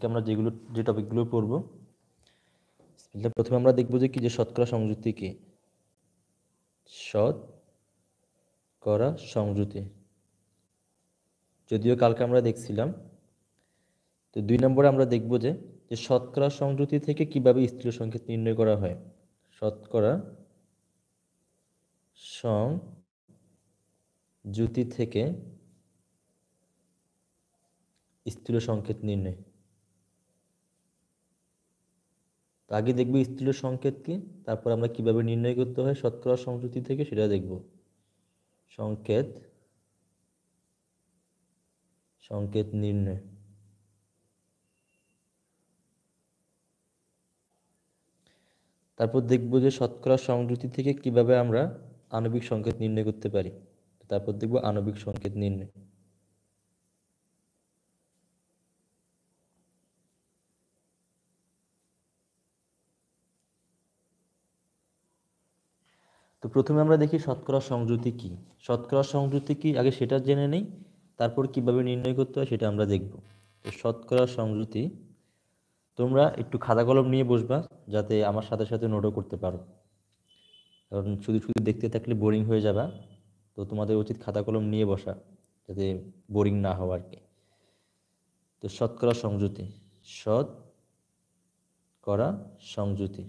আমরা যে টপিকগুলো পড়ব, প্রথমে আমরা দেখব যে কি যে শতকরা সংযুক্তি কি। শতকরা সংযুতি যদিও কালকে আমরা দেখছিলাম। তো 2 নম্বরে আমরা দেখব যে শতকরা সংযুতি থেকে কিভাবে স্থির সংকেত নির্ণয় করা হয়। শতকরা সংযুতি থেকে স্থির সংকেত নির্ণয়। আগে দেখব স্থির সংকেত কি, তারপর আমরা কিভাবে নির্ণয় করতে হয় শতকরা সংযুতি থেকে সেটা দেখব। সংকেত নির্ণয়। তারপর দেখব যে শতকরা সংযুতি থেকে কিভাবে আমরা আণবিক সংকেত নির্ণয় করতে পারি। তারপর দেখব আণবিক সংকেত নির্ণয়। তো প্রথমে আমরা দেখি শতকরা সংযুতি কি। শতকরা সংযুতি কি আগে সেটা জেনে নেই, তারপর কিভাবে নির্ণয় করতে হয় সেটা আমরা দেখব। তো শতকরা সংযুতি, তোমরা একটু খাতা কলম নিয়ে বসবা যাতে আমার সাথে সাথে নোটও করতে পারো, কারণ শুধু শুধু দেখতে থাকলে বোরিং হয়ে যাবা। তো তোমাদের উচিত খাতা কলম নিয়ে বসা যাতে বোরিং না হওয়া আর কি। তো শতকরা সংযুতি, শতকরা সংযুতি।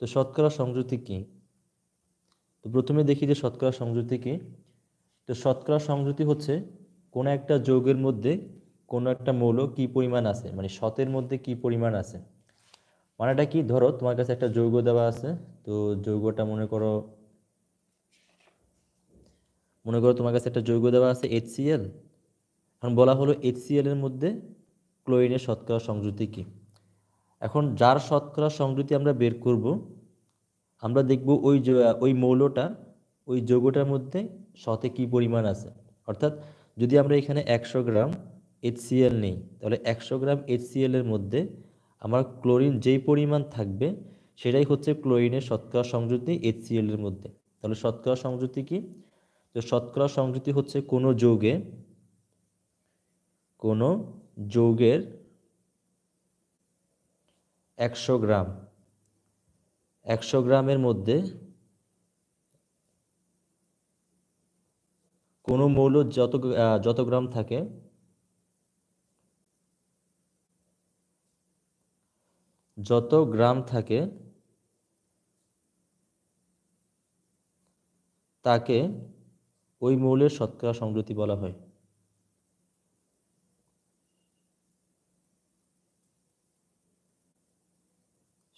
তো শতকরা সংযুতি কি? তো প্রথমে দেখি যে শতকরা সংযুতি কি। তো শতকরা সংযুতি হচ্ছে কোনো একটা যৌগের মধ্যে কোনো একটা মৌল কি পরিমাণ আছে, মানে শতের মধ্যে কি পরিমাণ আছে। মানেটা কি, ধরো তোমার কাছে একটা যৌগ দেওয়া আছে। তো যৌগটা মনে করো তোমার কাছে একটা যৌগ দেওয়া আছে HCl। এখন বলা হলো HCl এর মধ্যে ক্লোরিনের শতকরা সংযুতি কি। এখন যার শতকরা সংযুতি আমরা বের করব, আমরা দেখব ওই মৌলটা ওই যৌগটার মধ্যে শতে কি পরিমাণ আছে। অর্থাৎ যদি আমরা এখানে 100 গ্রাম HCl নেই, তাহলে 100 গ্রাম HCl এর মধ্যে আমার ক্লোরিন যেই পরিমাণ থাকবে সেটাই হচ্ছে ক্লোরিনের শতকরা সংযুতি HCl এর মধ্যে। তাহলে শতকরা সংযুতি কি? তো শতকরা সংযুতি হচ্ছে কোনো যৌগের 100 গ্রামের মধ্যে কোনো মৌল যত গ্রাম থাকে তাকে ওই মৌলের শতকরা সংযুতি বলা হয়।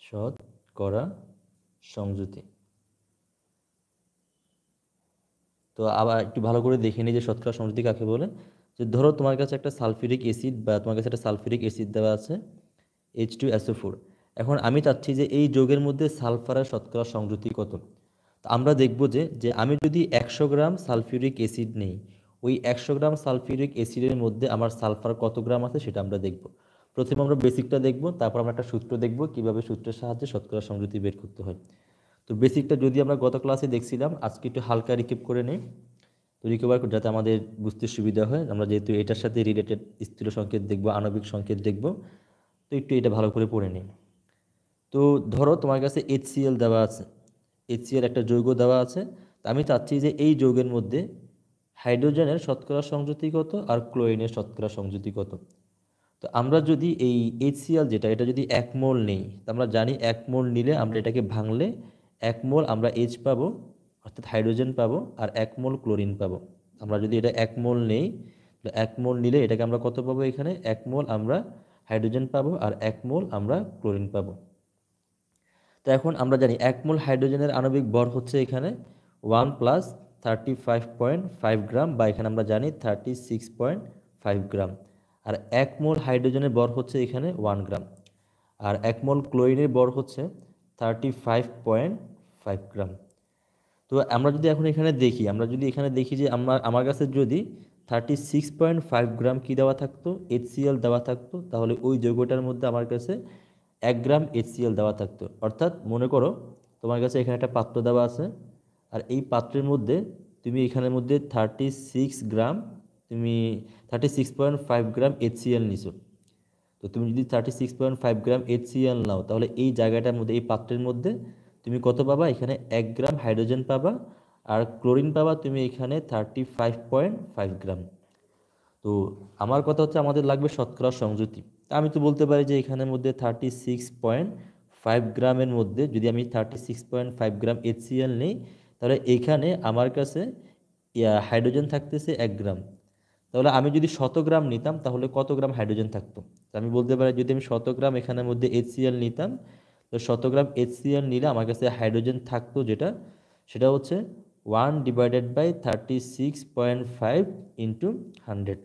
শতকরা সংযুতি। তো আবার একটু ভালো করে দেখে নিই যে শতকরা সংযুতি কাকে বলে। যে ধরো তোমার কাছে একটা সালফিউরিক অ্যাসিড বা তোমার কাছে একটা সালফিউরিক অ্যাসিড দেওয়া আছে H2SO4। এখন আমি চাচ্ছি যে এই যৌগের মধ্যে সালফারের শতকরা সংযুতি কত। তো আমরা দেখব যে আমি যদি 100 গ্রাম সালফিউরিক অ্যাসিড নেই, ওই 100 গ্রাম সালফিউরিক অ্যাসিডের মধ্যে আমার সালফার কত গ্রাম আছে সেটা আমরা দেখব। প্রথমে আমরা বেসিকটা দেখব, তারপর আমরা একটা সূত্র দেখব কিভাবে সূত্রের সাহায্যে শতকরা সংযুতি বের করতে হয়। তো বেসিকটা যদি আমরা গত ক্লাসে দেখছিলাম, আজকে একটু হালকা রিকেপ করে নিই। তো রিকভার যাতে আমাদের বুঝতে সুবিধা হয়, আমরা যেহেতু এটার সাথে রিলেটেড স্থির সংকেত দেখব, আণবিক সংকেত দেখব, তো একটু এটা ভালো করে পড়ে নিই। তো ধরো তোমার কাছে HCl দেওয়া আছে, HCl একটা যৌগ দেওয়া আছে। তো আমি চাচ্ছি যে এই যৌগের মধ্যে হাইড্রোজেনের শতকরা সংযুতি কত আর ক্লোরিনের শতকরা সংযুতি কত। তো আমরা যদি এই HCl এটা যদি 1 মোল নেই, তো আমরা জানি 1 মোল নিলে আমরা এটাকে ভাঙলে 1 মোল আমরা H পাবো, অর্থাৎ হাইড্রোজেন পাবো, আর 1 মোল ক্লোরিন পাবো। আমরা যদি এটা 1 মোল নেই, তো 1 মোল নিলে এটাকে আমরা কত পাবো, এখানে 1 মোল আমরা হাইড্রোজেন পাবো আর 1 মোল আমরা ক্লোরিন পাবো। তো এখন আমরা জানি 1 মোল হাইড্রোজেনের আণবিক ভর হচ্ছে এখানে 1 প্লাস 35.5 গ্রাম, বা এখানে আমরা জানি 36.5 গ্রাম। আর 1 মোল হাইড্রোজেনের ভর হচ্ছে এখানে 1 গ্রাম। আর 1 মোল ক্লোরিনের ভর হচ্ছে 35.5 গ্রাম। তো আমরা যদি এখন এখানে দেখি যে আমার কাছে যদি 36.5 গ্রাম কি দেওয়া থাকতো, HCl দেওয়া থাকতো, তাহলে ওই যৌগটার মধ্যে আমার কাছে 1 গ্রাম HCl দেওয়া থাকতো। অর্থাৎ মনে করো তোমার কাছে এখানে একটা পাত্র দেওয়া আছে, আর এই পাত্রের মধ্যে তুমি এখানের মধ্যে 36 গ্রাম তুমি 36.5 গ্রাম HCl নিছো। তো তুমি যদি 36.5 গ্রাম HCl নাও, তাহলে এই জায়গাটার মধ্যে, এই পাত্রের মধ্যে তুমি কত পাবা? এখানে 1 গ্রাম হাইড্রোজেন পাবা, আর ক্লোরিন পাবা তুমি এখানে 35.5 গ্রাম। তো আমার কথা হচ্ছে আমাদের লাগবে শতকরা সংযুতি। তা আমি তো বলতে পারি যে এখানের মধ্যে 36.5 গ্রামের মধ্যে যদি আমি 36.5 গ্রাম HCl নিই, তাহলে এখানে আমার কাছে হাইড্রোজেন থাকতেছে 1 গ্রাম। তাহলে আমি যদি 100 গ্রাম নিতাম তাহলে কত গ্রাম হাইড্রোজেন থাকতো? তো আমি বলতে পারি যদি আমি 100 গ্রাম এখানের মধ্যে HCl নিতাম, তো 100 গ্রাম HCl নিলে আমার কাছে হাইড্রোজেন থাকতো যেটা, সেটা হচ্ছে 1/36.5 ইন্টু 100।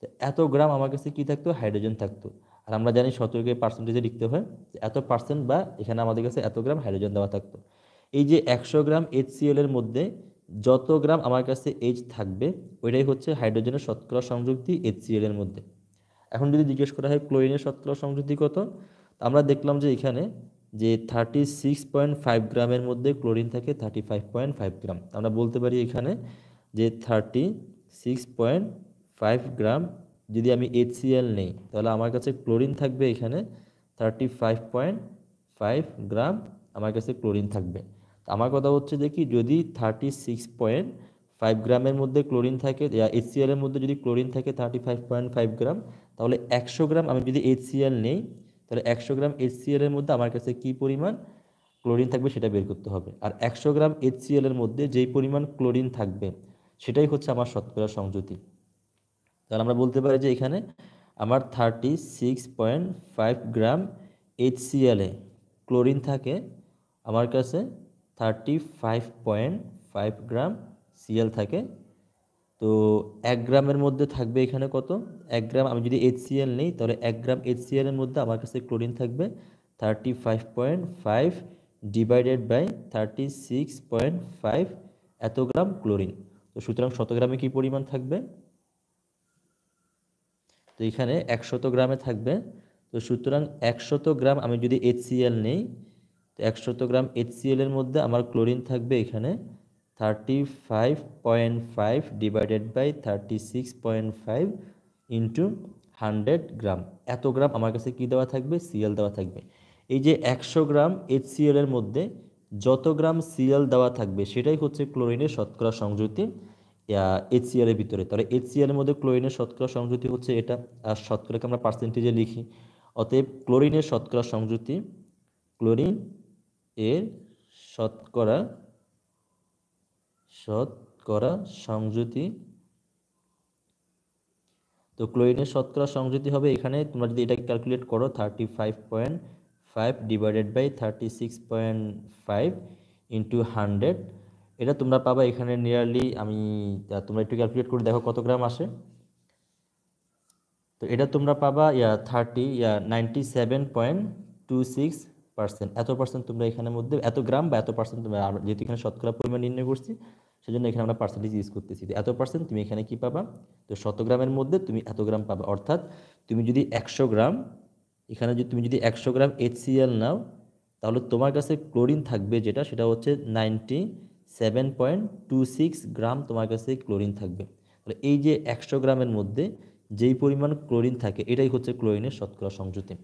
তো এত গ্রাম আমার কাছে কি থাকতো? হাইড্রোজেন থাকতো। আর আমরা জানি শতকে পার্সেন্টেজে লিখতে হয় যে এত পার্সেন্ট, বা এখানে আমাদের কাছে এত গ্রাম হাইড্রোজেন দেওয়া থাকতো। এই যে 100 গ্রাম HCl এর মধ্যে যত গ্রাম আমার কাছে H থাকবে, ওইটাই হচ্ছে হাইড্রোজেনের শতকরা সংযুক্তি HCl এর মধ্যে। এখন যদি জিজ্ঞেস করা হয় ক্লোরিনের শতকরা সংযুক্তি কত, তো আমরা দেখলাম যে এখানে যে 36.5 গ্রামের মধ্যে ক্লোরিন থাকে 35.5 গ্রাম। আমরা বলতে পারি এখানে যে 36.5 গ্রাম যদি আমি HCl নেই, তাহলে আমার কাছে ক্লোরিন থাকবে এখানে 35.5 গ্রাম আমার কাছে ক্লোরিন থাকবে। তো আমার কথা হচ্ছে যে কি, যদি 36.5 গ্রামের মধ্যে ক্লোরিন থাকে, HCl এর মধ্যে যদি ক্লোরিন থাকে 35.5 গ্রাম, তাহলে 100 গ্রাম আমি যদি HCl নেই, তাহলে 100 গ্রাম HCl এর মধ্যে আমার কাছে কি পরিমাণ ক্লোরিন থাকবে সেটা বের করতে হবে। আর 100 গ্রাম HCl এর মধ্যে যেই পরিমাণ ক্লোরিন থাকবে সেটাই হচ্ছে আমার শতকরা সংযুতি। তাহলে আমরা বলতে পারি যে এখানে আমার 36.5 গ্রাম HCl এ ক্লোরিন থাকে আমার কাছে 35.5 গ্রাম Cl থাকে। তো 1 গ্রামের মধ্যে থাকবে এখানে কত? 1 গ্রাম আমি যদি HCl নেই, তাহলে 1 গ্রাম HCl এর মধ্যে আমার কাছে ক্লোরিন থাকবে 35.5 ডিভাইডেড বাই 36.5 এত গ্রাম ক্লোরিন। তো সুতরাং 100 গ্রামে কি পরিমাণ থাকবে? তো এখানে 100 গ্রামে থাকবে। তো সুতরাং 100 গ্রাম আমি যদি HCl নেই, তো 100 গ্রাম HCl এর মধ্যে আমার ক্লোরিন থাকবে এখানে 35.5 ডিভাইডেড বাই 36.5 ইন্টু 100 গ্রাম। এত গ্রাম আমার কাছে কি দেওয়া থাকবে? Cl দেওয়া থাকবে। এই যে 100 গ্রাম HCl এর মধ্যে যত গ্রাম Cl দেওয়া থাকবে সেটাই হচ্ছে ক্লোরিনের শতকরা সংযুতি HCl এর ভিতরে। তাহলে HCl এর মধ্যে ক্লোরিনের শতকরা সংযুতি হচ্ছে এটা, আর শতকরাকে আমরা পার্সেন্টেজে লিখি। অতএব ক্লোরিনের শতকরা সংযুতি, ক্লোরিন এর শতকরা শতকরা সংযুতি, তো ক্লোরিনের শতকরা সংযুতি হবে এখানে, তোমরা যদি এটা ক্যালকুলেট করো 35.5 ডিভাইডেড বাই 36.5 ইন্টু 100, এটা তোমরা পাবা এখানে নিয়ারলি, তোমরা একটু ক্যালকুলেট করে দেখো কত গ্রাম আসে। তো এটা তোমরা পাবা 97.26%, এত পার্সেন্ট তোমরা এখানের মধ্যে, এত গ্রাম বা এত পার্সেন্ট তোমরা, যেহেতু এখানে শতকরা পরিমাণ নির্ণয় করছি সেজন্য এখানে আমরা পার্সেন্টেজ ইউজ করতেছি। এত পার্সেন্ট তুমি এখানে কি পাবা? তো 100 গ্রামের মধ্যে তুমি এত গ্রাম পাবা। অর্থাৎ তুমি যদি 100 গ্রাম, এখানে যদি তুমি যদি 100 গ্রাম HCl নাও, তাহলে তোমার কাছে ক্লোরিন থাকবে যেটা, সেটা হচ্ছে 97.26 গ্রাম তোমার কাছে ক্লোরিন থাকবে। তাহলে এই যে 100 গ্রামের মধ্যে যেই পরিমাণ ক্লোরিন থাকে এটাই হচ্ছে ক্লোরিনের শতকরা সংযুতি।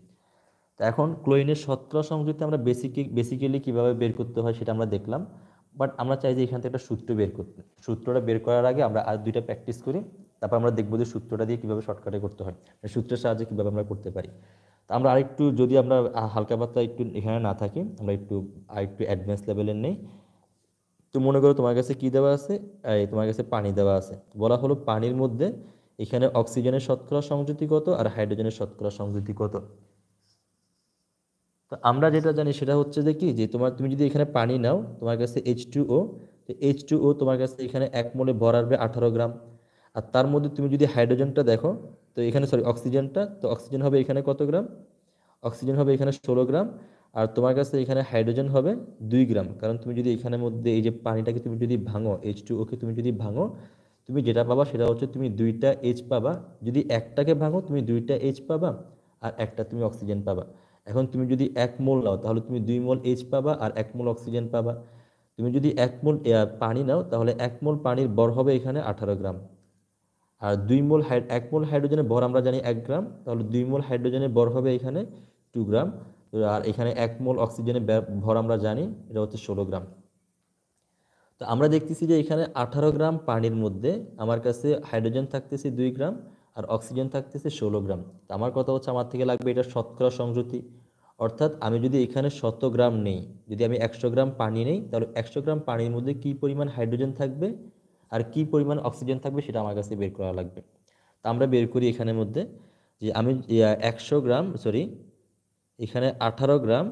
তো এখন ক্লোরিনের শতকরা সংযুতি আমরা বেসিক্যালি কীভাবে বের করতে হয় সেটা আমরা দেখলাম। বাট আমরা চাই যে এখান থেকে একটা সূত্র বের করতে। সূত্রটা বের করার আগে আমরা আর দুইটা প্র্যাকটিস করি, তারপর আমরা দেখবো যে সূত্রটা দিয়ে কীভাবে শর্টকাটে করতে হয়, সূত্রের সাহায্যে কীভাবে আমরা করতে পারি। তো আমরা আরেকটু, যদি আমরা হালকা পাতলা একটু এখানে না থাকি, আমরা আরেকটু অ্যাডভান্স লেভেলের নেই। তো মনে করো তোমার কাছে কি দেওয়া আছে, তোমার কাছে পানি দেওয়া আছে। বলা হলো পানির মধ্যে এখানে অক্সিজেনের শতকরা সংযুতি কত আর হাইড্রোজেনের শতকরা সংযুতি কত। তো আমরা যেটা জানি সেটা হচ্ছে যে কি, যে তুমি যদি এখানে পানি নাও, তোমার কাছে H2O, তো H2O তোমার কাছে এখানে 1 মোলে ভর আসবে 18 গ্রাম। আর তার মধ্যে তুমি যদি হাইড্রোজেনটা দেখো, তো এখানে অক্সিজেনটা, তো অক্সিজেন হবে এখানে কত গ্রাম? অক্সিজেন হবে এখানে 16 গ্রাম। আর তোমার কাছে এখানে হাইড্রোজেন হবে 2 গ্রাম। কারণ তুমি যদি এখানের মধ্যে এই যে পানিটাকে তুমি যদি ভাঙো, H2O কে তুমি যদি ভাঙো, তুমি যেটা পাবা সেটা হচ্ছে তুমি 2টা H পাবা। যদি একটাকে ভাঙো তুমি 2টা H পাবা, আর একটা তুমি অক্সিজেন পাবা। এখন তুমি যদি 1 মোল নাও তাহলে তুমি 2 মোল H পাবা আর 1 মোল অক্সিজেন পাবা। তুমি যদি 1 মোল পানি নাও তাহলে 1 মোল পানির ভর হবে এখানে 18 গ্রাম। আর 1 মোল হাইড্রোজেনের ভর আমরা জানি 1 গ্রাম, তাহলে 2 মোল হাইড্রোজেনের ভর হবে এখানে 2 গ্রাম। আর এখানে 1 মোল অক্সিজেনের ভর আমরা জানি এটা হচ্ছে 16 গ্রাম। তো আমরা দেখতেছি যে এখানে 18 গ্রাম পানির মধ্যে আমার কাছে হাইড্রোজেন থাকতেছে 2 গ্রাম আর অক্সিজেন থাকতেছে 16 গ্রাম। তো আমার কথা হচ্ছে আমার থেকে লাগবে এটা শতকরা সংযুতি। অর্থাৎ আমি যদি এখানে 100 গ্রাম নেই, যদি আমি 100 গ্রাম পানি নেই, তাহলে 100 গ্রাম পানির মধ্যে কি পরিমাণ হাইড্রোজেন থাকবে আর কি পরিমাণ অক্সিজেন থাকবে সেটা আমার কাছে বের করা লাগবে। তো আমরা বের করি এখানের মধ্যে যে আমি 100 গ্রাম সরি এখানে 18 গ্রাম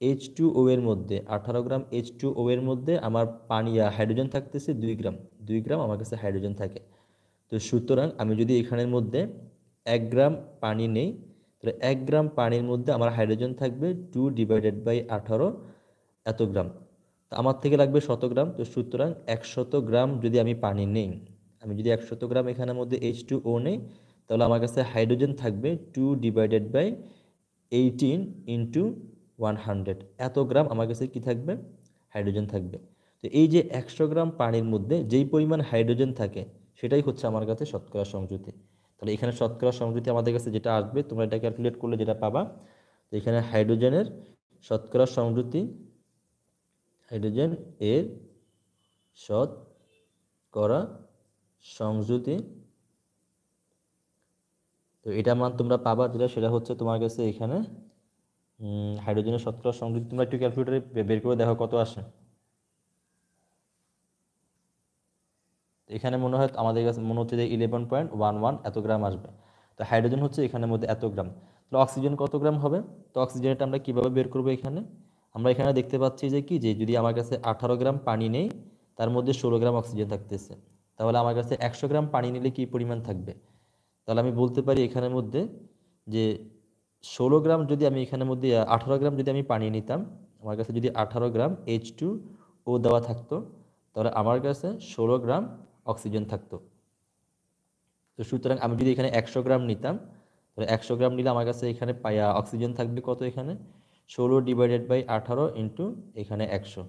H2O এর মধ্যে 18 গ্রাম H2O এর মধ্যে আমার পানি হাইড্রোজেন থাকতেছে 2 গ্রাম। 2 গ্রাম আমার কাছে হাইড্রোজেন থাকে। তো সুতরাং আমি যদি এখানের মধ্যে 1 গ্রাম পানি নেই, তাহলে 1 গ্রাম পানির মধ্যে আমার হাইড্রোজেন থাকবে 2/18 এত গ্রাম। তো আমার থেকে লাগবে 100 গ্রাম। তো সুতরাং 100 গ্রাম যদি আমি পানি নেই, আমি যদি 100 গ্রাম এখানের মধ্যে H2O নেই, তাহলে আমার কাছে হাইড্রোজেন থাকবে 2/18 ইন্টু 100 এত গ্রাম আমার কাছে কি থাকবে হাইড্রোজেন থাকবে। তো এই যে 100 গ্রাম পানির মধ্যে যেই পরিমাণ হাইড্রোজেন থাকে সেটাই হচ্ছে আমার কাছে শতকরা সংযুতি। তাহলে এখানে শতকরা সংযুতি আমাদের কাছে যেটা আসবে তোমরা এটা ক্যালকুলেট করলে যেটা পাবা, তো এখানে হাইড্রোজেনের শতকরা সংযুতি, হাইড্রোজেন এর শতকরা সংযুতি, তো এটা মান তোমরা পাবা যেটা সেটা হচ্ছে তোমার কাছে এখানে হাইড্রোজেনের শতকরা সংযুতি তোমরা একটু ক্যালকুলেটরে বের করে দেখো কত আসে। এখানে মনে হয় আমাদের কাছে মনে হচ্ছে যে 11.11 এত গ্রাম আসবে। তো হাইড্রোজেন হচ্ছে এখানের মধ্যে এত গ্রাম। তাহলে অক্সিজেন কত গ্রাম হবে? তো অক্সিজেনটা আমরা কিভাবে বের করবো? এখানে আমরা এখানে দেখতে পাচ্ছি যে কি যে যদি আমার কাছে 18 গ্রাম পানি নেই, তার মধ্যে 16 গ্রাম অক্সিজেন থাকতেছে, তাহলে আমার কাছে 100 গ্রাম পানি নিলে কি পরিমাণ থাকবে? তাহলে আমি বলতে পারি এখানের মধ্যে যে 16 গ্রাম যদি আমি এখানের মধ্যে 18 গ্রাম যদি আমি পানি নিতাম, আমার কাছে যদি 18 গ্রাম H2O দেওয়া থাকতো, তাহলে আমার কাছে 16 গ্রাম অক্সিজেন থাকতো। তো সুতরাং আমি যদি এখানে 100 গ্রাম নিতাম, তাহলে 100 গ্রাম নিলে আমার কাছে এখানে অক্সিজেন থাকবে কত? এখানে 16/18 ইন্টু এখানে 100।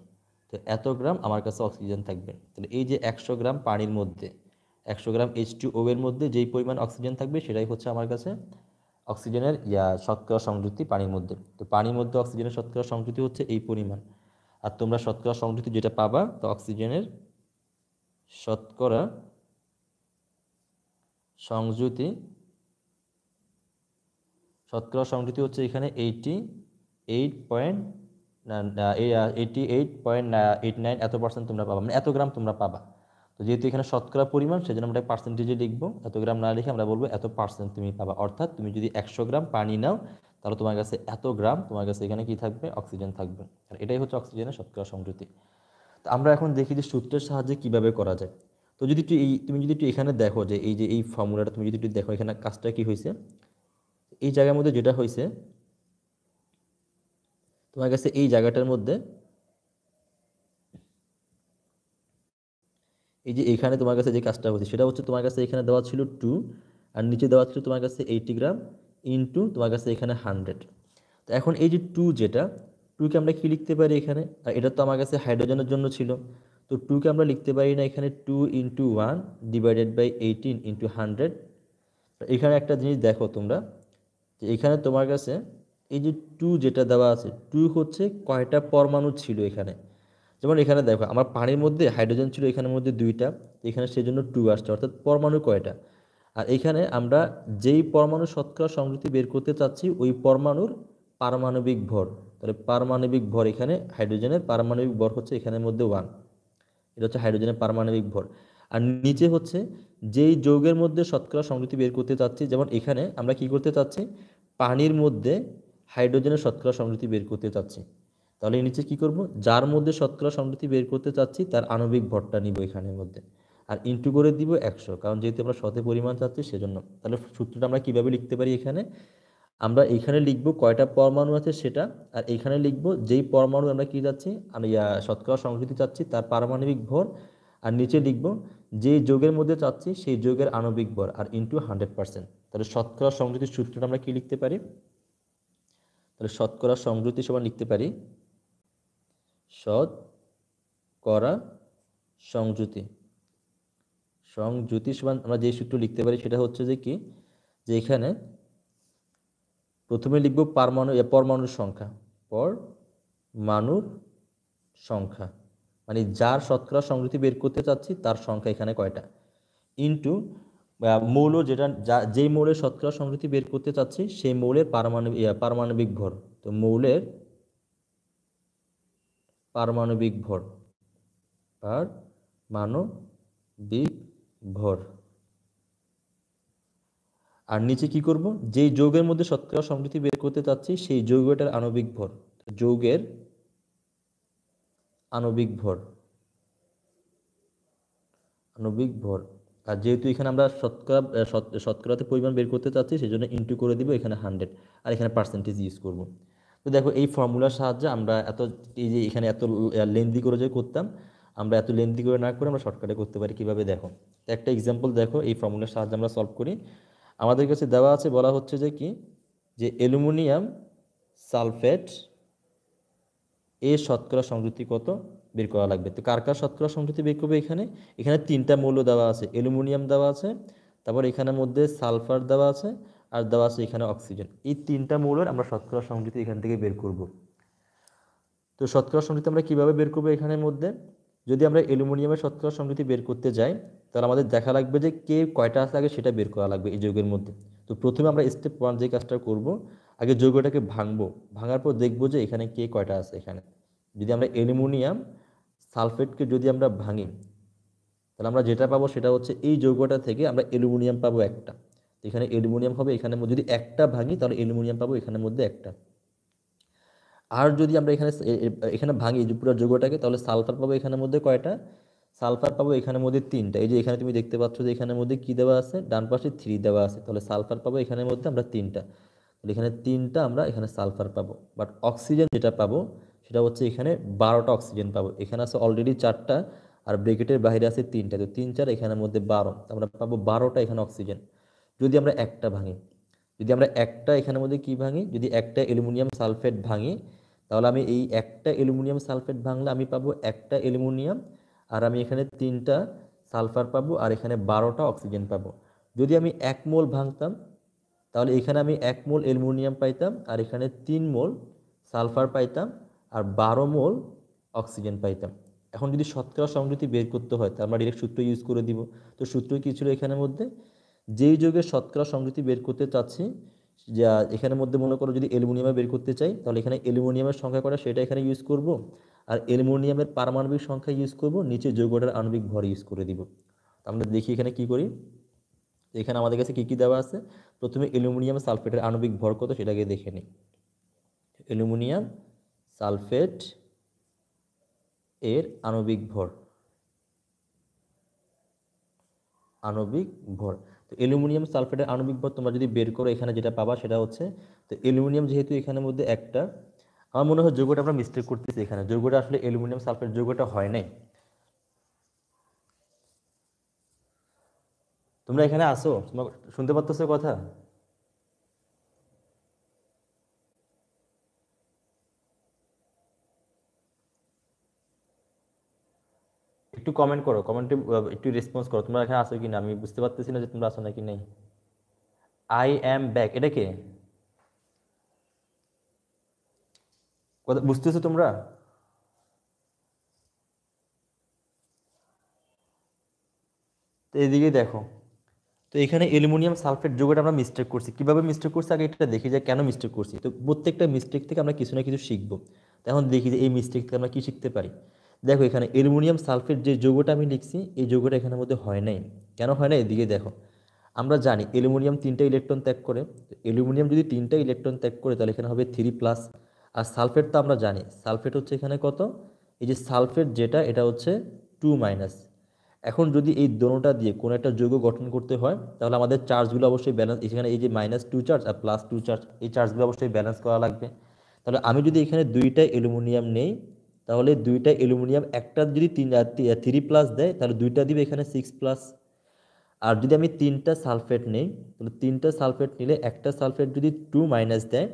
তো এত গ্রাম আমার কাছে অক্সিজেন থাকবে। তাহলে এই যে 100 গ্রাম পানির মধ্যে 100 গ্রাম H2O এর মধ্যে যেই পরিমাণ অক্সিজেন থাকবে সেটাই হচ্ছে আমার কাছে অক্সিজেনের শতকরা সংযুক্তি পানির মধ্যে। তো পানির মধ্যে অক্সিজেনের শতকরা সংযুক্তি হচ্ছে এই পরিমাণ। আর তোমরা শতকরা সংযুক্তি যেটা পাবা, তো অক্সিজেনের শতকরা সংযুতি হচ্ছে এখানে 88.89 এত% তোমরা পাবা, মানে এত গ্রাম তোমরা পাবা। তো যেহেতু এখানে শতকরা পরিমাণ সেজন্য আমরা পার্সেন্টেজে লিখবো, এত গ্রাম না লিখে আমরা বলবো এত পার্সেন্ট তুমি পাবা। অর্থাৎ তুমি যদি 100 গ্রাম পানি নাও, তাহলে তোমার কাছে এত গ্রাম তোমার কাছে এখানে কি থাকবে? অক্সিজেন থাকবে। আর এটাই হচ্ছে অক্সিজেনের শতকরা সংযুতি। তো আমরা এখন দেখি যে সূত্রের সাহায্যে কিভাবে করা যায়। তো যদি তুমি যদি একটু এখানে দেখো যে এই ফর্মুলাটা তুমি যদি একটু দেখো এখানে কাজটা কি হয়েছে, এই জায়গার মধ্যে যেটা হয়েছে তোমার কাছে এই জায়গাটার মধ্যে এই যে এখানে তোমার কাছে যে কাজটা হচ্ছে সেটা হচ্ছে তোমার কাছে এখানে দেওয়া ছিল 2 আর নিচে দেওয়া ছিল তোমার কাছে 80 গ্রাম ইন্টু তোমার কাছে এখানে 100। তো এখন এই যে 2 যেটা 2কে আমরা কি লিখতে পারি এখানে? আর এটা তো আমার কাছে হাইড্রোজেনের জন্য ছিল, তো 2কে আমরা লিখতে পারি না এখানে 2 ইন্টু 1/18 ইন্টু 100। এখানে একটা জিনিস দেখো তোমরা যে এখানে তোমার কাছে এই যে 2 যেটা দেওয়া আছে 2 হচ্ছে কয়টা পরমাণু ছিল এখানে। যেমন এখানে দেখো আমার পানির মধ্যে হাইড্রোজেন ছিল এখানের মধ্যে 2টা, এখানে সেজন্য 2 আসছে, অর্থাৎ পরমাণু কয়টা। আর এখানে আমরা যেই পরমাণু শতকরা সংযুতি বের করতে চাচ্ছি ওই পরমাণুর পারমাণবিক ভর, তাহলে পারমাণবিক ভর এখানে হাইড্রোজেনের পারমাণবিক ভর হচ্ছে এখানের মধ্যে 1, এটা হচ্ছে হাইড্রোজেনের পারমাণবিক ভর। আর নিচে হচ্ছে যেই যৌগের মধ্যে শতকরা সংযুতি বের করতে চাচ্ছি, যেমন এখানে আমরা কি করতে চাচ্ছি পানির মধ্যে হাইড্রোজেনের শতকরা সংযুতি বের করতে চাচ্ছি, তাহলে নিচে কি করব যার মধ্যে শতকরা সংযুতি বের করতে চাচ্ছি তার আণবিক ভরটা নিব এখানের মধ্যে আর ইনটু করে দিব 100, কারণ যেহেতু আমরা শতে পরিমাণ চাচ্ছি সেজন্য। তাহলে সূত্রটা আমরা কিভাবে লিখতে পারি? এখানে আমরা এখানে লিখব কয়টা পরমাণু আছে সেটা, আর এখানে লিখব যেই পরমাণু আমরা কি যাচ্ছি আমি শতকরা সংযুতি চাচ্ছি তার পারমাণবিক ভর, আর নিচে লিখব যেই যৌগের মধ্যে চাচ্ছি সেই যৌগের আণবিক ভর আর ইনটু 100%। তাহলে শতকরা সংযুতির সূত্রটা আমরা কি লিখতে পারি? তাহলে শতকরা সংযুতি সমান লিখতে পারি শতকরা সংযুতি সংযুতি সমান আমরা যে সূত্র লিখতে পারি সেটা হচ্ছে যে কি, যে এখানে প্রথমে লিখব পরমাণুর সংখ্যা, পরমাণুর সংখ্যা মানে যার শতকরা সংযুতি বের করতে চাচ্ছি তার সংখ্যা এখানে কয়টা, ইন্টু মৌল যেই মৌলের শতকরা সংযুতি বের করতে চাচ্ছি সেই মৌলের পারমাণবিক ভর। তো মৌলের পারমাণবিক ভর, পারমাণবিক ভর। আর নিচে কি করব, যেই যৌগের মধ্যে শতকরা সংযুতি বের করতে চাচ্ছি সেই যৌগটার আণবিক ভর, যৌগের আণবিক ভর, আণবিক ভর। আর যেহেতু এখানে আমরা শতকরাতে পরিমাণ বের করতে চাচ্ছি সেই জন্য ইন্টু করে দিব এখানে 100, আর এখানে পার্সেন্টেজ ইউজ করব। তো দেখো এই ফর্মুলার সাহায্যে আমরা এই যে এখানে এত লেন্দি করে যে করতাম, আমরা এত লেন্দি করে না করে আমরা শর্টকাটে করতে পারি কিভাবে দেখো। তো একটা এক্সাম্পল দেখো, এই ফর্মুলার সাহায্যে আমরা সলভ করি। আমাদের কাছে দেওয়া আছে, বলা হচ্ছে যে কি, যে অ্যালুমিনিয়াম সালফেট এর শতকরা সংযুতি কত বের করা লাগবে। তো কার কার শতকরা সংযুতি বের করবে, এখানে এখানে তিনটা মৌল দেওয়া আছে, অ্যালুমিনিয়াম দেওয়া আছে, তারপর এখানের মধ্যে সালফার দেওয়া আছে, আর দেওয়া আছে এখানে অক্সিজেন। এই তিনটা মৌলের আমরা শতকরা সংযুতি এখান থেকে বের করব। তো শতকরা সংযুতি আমরা কিভাবে বের করবো, এখানের মধ্যে যদি আমরা অ্যালুমিনিয়ামের শতকরা সংযুতি বের করতে যাই তাহলে আমাদের দেখা লাগবে যে কে কয়টা আছে আগে সেটা বের করা লাগবে এই যৌগের মধ্যে। তো প্রথমে আমরা স্টেপ 1 যে কাজটা করব, আগে যৌগটাকে ভাঙবো, ভাঙার পর দেখবো যে এখানে কে কয়টা আছে। এখানে যদি আমরা অ্যালুমিনিয়াম সালফেটকে যদি আমরা ভাঙি তাহলে আমরা যেটা পাবো সেটা হচ্ছে এই যৌগটা থেকে আমরা অ্যালুমিনিয়াম পাবো একটা। এখানে অ্যালুমিনিয়াম হবে, এখানে যদি একটা ভাঙি তাহলে অ্যালুমিনিয়াম পাবো এখানের মধ্যে একটা। আর যদি আমরা এখানে ভাঙি যে পুরো যৌগটাকে তাহলে সালফার পাবো এখানের মধ্যে কয়টা, সালফার পাবো এখানের মধ্যে তিনটা। এই যে এখানে তুমি দেখতে পাচ্ছ যে এখানের মধ্যে কি দেওয়া আছে, ডান পাশে 3 দেওয়া আছে, তাহলে সালফার পাবো এখানের মধ্যে আমরা তিনটা। তাহলে এখানে তিনটা আমরা এখানে সালফার পাবো। বাট অক্সিজেন যেটা পাবো সেটা হচ্ছে এখানে 12টা অক্সিজেন পাবো। এখানে আছে অলরেডি 4টা আর ব্রেকেটের বাইরে আছে 3টা, তো 3 4 এখানের মধ্যে 12, আমরা পাবো 12টা এখানে অক্সিজেন। যদি আমরা একটা ভাঙি, যদি আমরা একটা এখানের মধ্যে কি ভাঙি, যদি একটা অ্যালুমিনিয়াম সালফেট ভাঙি তাহলে আমি এই একটা অ্যালুমিনিয়াম সালফেট ভাঙলে আমি পাবো একটা অ্যালুমিনিয়াম, আর আমি এখানে 3টা সালফার পাবো, আর এখানে 12টা অক্সিজেন পাবো। যদি আমি 1 মোল ভাঙতাম তাহলে এখানে আমি 1 মোল অ্যালুমিনিয়াম পাইতাম, আর এখানে 3 মোল সালফার পাইতাম, আর 12 মোল অক্সিজেন পাইতাম। এখন যদি শতকরা সংযুতি বের করতে হয় তাহলে আমরা ডিরেক্ট সূত্র ইউজ করে দিব। তো সূত্র কি ছিল এখানের মধ্যে, যেই যৌগের শতকরা সংযুতি বের করতে চাচ্ছি, যা এখানের মধ্যে মনে করো যদি অ্যালুমিনিয়ামে বের করতে চাই তাহলে এখানে অ্যালুমিনিয়ামের সংখ্যা করা সেটা এখানে ইউজ করব, আর অ্যালুমিনিয়ামের পারমাণবিক সংখ্যা ইউজ করব, নিচে যৌগটার আণবিক ভর ইউজ করে দিব। আমরা দেখি এখানে কি করি। এখানে আমাদের কাছে কি কি দেওয়া আছে, প্রথমে অ্যালুমিনিয়াম সালফেটের আণবিক ভর কত সেটাকে দেখে নিই। অ্যালুমিনিয়াম সালফেট এর আণবিক ভর, আণবিক ভর। তো অ্যালুমিনিয়াম সালফেটের আণবিক ভর তোমরা যদি বের করো এখানে যেটা পাবা সেটা হচ্ছে, তো অ্যালুমিনিয়াম যেহেতু এখানের মধ্যে একটা, আমার মনে হয় যৌগটা আমরা মিস্টেক করতেছি, এখানে যৌগটা আসলে অ্যালুমিনিয়াম সালফেট যৌগটা হয় নাই। তোমরা এখানে আসো, তোমরা শুনতে পাচ্ছ কথা? একটু কমেন্ট করো, কমেন্টে একটু রেসপন্স করো, তোমরা এখানে আসো কিনা, আমি বুঝতে পারতেছি না যে তোমরা আসো নাকি নেই। আই অ্যাম ব্যাক, এটা কে, কথা বুঝতেছো তোমরা? তো এদিকে দেখো, তো এখানে অ্যালুমিনিয়াম সালফেট যৌগটা আমরা মিস্টেক করছি। কিভাবে মিস্টেক করছি আগে এটা দেখি যে কেন মিস্টেক করছি। তো প্রত্যেকটা মিস্টেক থেকে আমরা কিছু না কিছু শিখবো। তো এখন দেখি যে এই মিস্টেক থেকে আমরা কি শিখতে পারি। দেখো এখানে অ্যালুমিনিয়াম সালফেট যে যৌগটা আমি লিখছি এই যৌগটা এখানের মধ্যে হয় নাই। কেন হয় না, এদিকে দেখো। আমরা জানি অ্যালুমিনিয়াম 3টা ইলেকট্রন ত্যাগ করে, অ্যালুমিনিয়াম যদি 3টা ইলেকট্রন ত্যাগ করে তাহলে এখানে হবে 3+। আর সালফেট তো আমরা জানি সালফেট হচ্ছে এখানে কত, এই যে সালফেট যেটা এটা হচ্ছে 2-। এখন যদি এই দোনোটা দিয়ে কোনো একটা যৌগ গঠন করতে হয় তাহলে আমাদের চার্জগুলো অবশ্যই ব্যালেন্স, এখানে এই যে -2 চার্জ আর +2 চার্জ, এই চার্জগুলো অবশ্যই ব্যালেন্স করা লাগবে। তাহলে আমি যদি এখানে 2টা অ্যালুমিনিয়াম নেই তাহলে 2টা অ্যালুমিনিয়াম একটা যদি 3+ দেয় তাহলে 2টা দিবে এখানে 6+। আর যদি আমি 3টা সালফেট নেই তাহলে 3টা সালফেট নিলে একটা সালফেট যদি 2- দেয়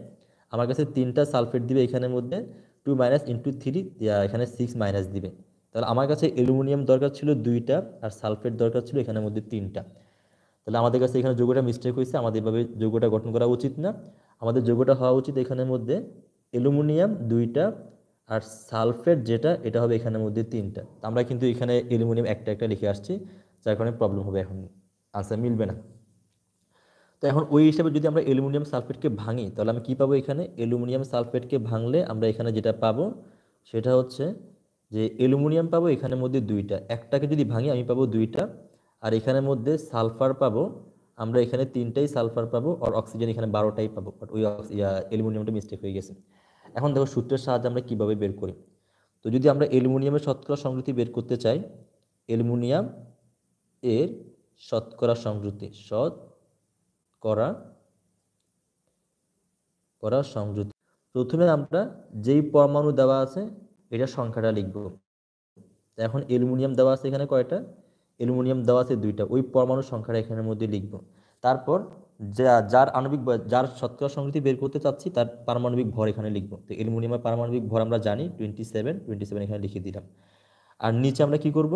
আমার কাছে 3টা সালফেট দিবে এখানের মধ্যে 2- × 3 এখানে 6- দিবে। তাহলে আমার কাছে অ্যালুমিনিয়াম দরকার ছিল 2টা আর সালফেট দরকার ছিল এখানের মধ্যে 3টা। তাহলে আমাদের কাছে এখানে যৌগটা মিস্টেক হয়েছে, আমাদের এভাবে যৌগটা গঠন করা উচিত না। আমাদের যৌগটা হওয়া উচিত এখানের মধ্যে অ্যালুমিনিয়াম 2টা আর সালফেট যেটা এটা হবে এখানের মধ্যে 3টা। আমরা কিন্তু এখানে অ্যালুমিনিয়াম একটা একটা লিখে আসছি, যার কারণে প্রবলেম হবে, এখন আনসার মিলবে না। তো এখন ওই হিসাবে যদি আমরা অ্যালুমিনিয়াম সালফেটকে ভাঙি তাহলে আমি কী পাবো, এখানে অ্যালুমিনিয়াম সালফেটকে ভাঙলে আমরা এখানে যেটা পাবো সেটা হচ্ছে যে অ্যালুমিনিয়াম পাবো এখানের মধ্যে 2টা, একটাকে যদি ভাঙি আমি পাবো 2টা, আর এখানের মধ্যে সালফার পাবো আমরা এখানে 3টাই সালফার পাবো, আর অক্সিজেন এখানে 12টাই পাবো, বাট ওই অ্যালুমিনিয়ামটা মিস্টেক হয়ে গেছে। এখন দেখো সূত্রের সাহায্যে আমরা কীভাবে বের করি। তো যদি আমরা অ্যালুমিনিয়ামের শতকরা সংযুতি বের করতে চাই, অ্যালুমিনিয়াম এর শতকরা সংযুতি, করা সংযুতি, প্রথমে আমরা যেই পরমাণু দেওয়া আছে এটার সংখ্যাটা লিখব। এখন অ্যালুমিনিয়াম দেওয়া আছে এখানে কয়টা, অ্যালুমিনিয়াম দেওয়া আছে 2টা, ওই পরমাণুর সংখ্যাটা এখানের মধ্যে লিখব। তারপর যার আণবিক যার শতকরা সংযুতি বের করতে চাচ্ছি তার পারমাণবিক ভর এখানে লিখব। তো অ্যালুমিনিয়ামের পারমাণবিক ভর আমরা জানি 27 এখানে লিখে দিলাম। আর নিচে আমরা কি করব,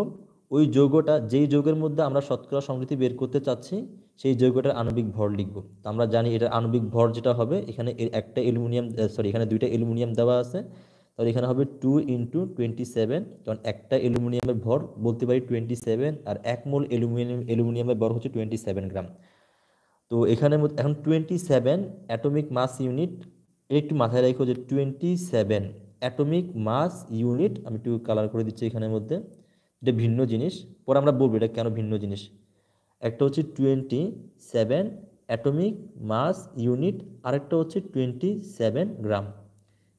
ওই যৌগটা যেই যৌগের মধ্যে আমরা শতকরা সংযুতি বের করতে চাচ্ছি সেই যৌগটার আণবিক ভর লিখব। তো আমরা জানি এটার আণবিক ভর যেটা হবে, এখানে একটা অ্যালুমিনিয়াম এখানে 2টা অ্যালুমিনিয়াম দেওয়া আছে, তাহলে এখানে হবে 2 × 27, কারণ একটা অ্যালুমিনিয়ামের ভর বলতে পারি 27, আর 1 মোল অ্যালুমিনিয়ামের ভর হচ্ছে 27 গ্রাম। তো এখানে এখন 27 অ্যাটমিক মাস ইউনিট, একটু মাথায় রাখো যে 27 অ্যাটমিক মাস ইউনিট, আমি একটু কালার করে দিচ্ছি এখানের মধ্যে, এটা ভিন্ন জিনিস, পরে আমরা বলবো এটা কেন ভিন্ন জিনিস। একটা হচ্ছে 27 অ্যাটমিক মাস ইউনিট, আরেকটা হচ্ছে 27 গ্রাম।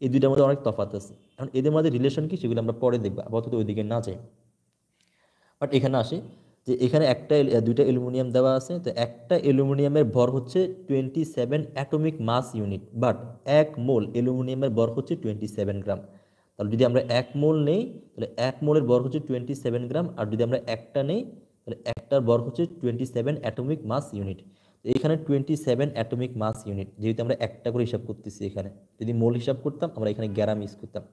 এই দুইটার মধ্যে অনেক তফাৎ আছে। এখন এদের মধ্যে রিলেশন কি সেগুলো আমরা পরে দেখবো, আপাতত ওইদিকে না যাই। বাট এখানে আসি যে এখানে 2টা অ্যালুমিনিয়াম দেওয়া আছে, তো একটা অ্যালুমিনিয়ামের ভর হচ্ছে 27 অ্যাটমিক মাস ইউনিট, বাট 1 মোল অ্যালুমিনিয়ামের ভর হচ্ছে 27 গ্রাম। তাহলে যদি আমরা 1 মোল নেই তাহলে 1 মোলের ভর হচ্ছে 27 গ্রাম, আর যদি আমরা একটা নেই তাহলে একটার ভর হচ্ছে 27 অ্যাটমিক মাস ইউনিট। তো এখানে 27 অ্যাটমিক মাস ইউনিট, যেহেতু আমরা একটা করে হিসাব করতেছি, এখানে যদি মোল হিসাব করতাম আমরা এখানে গ্রাম ইউজ করতাম।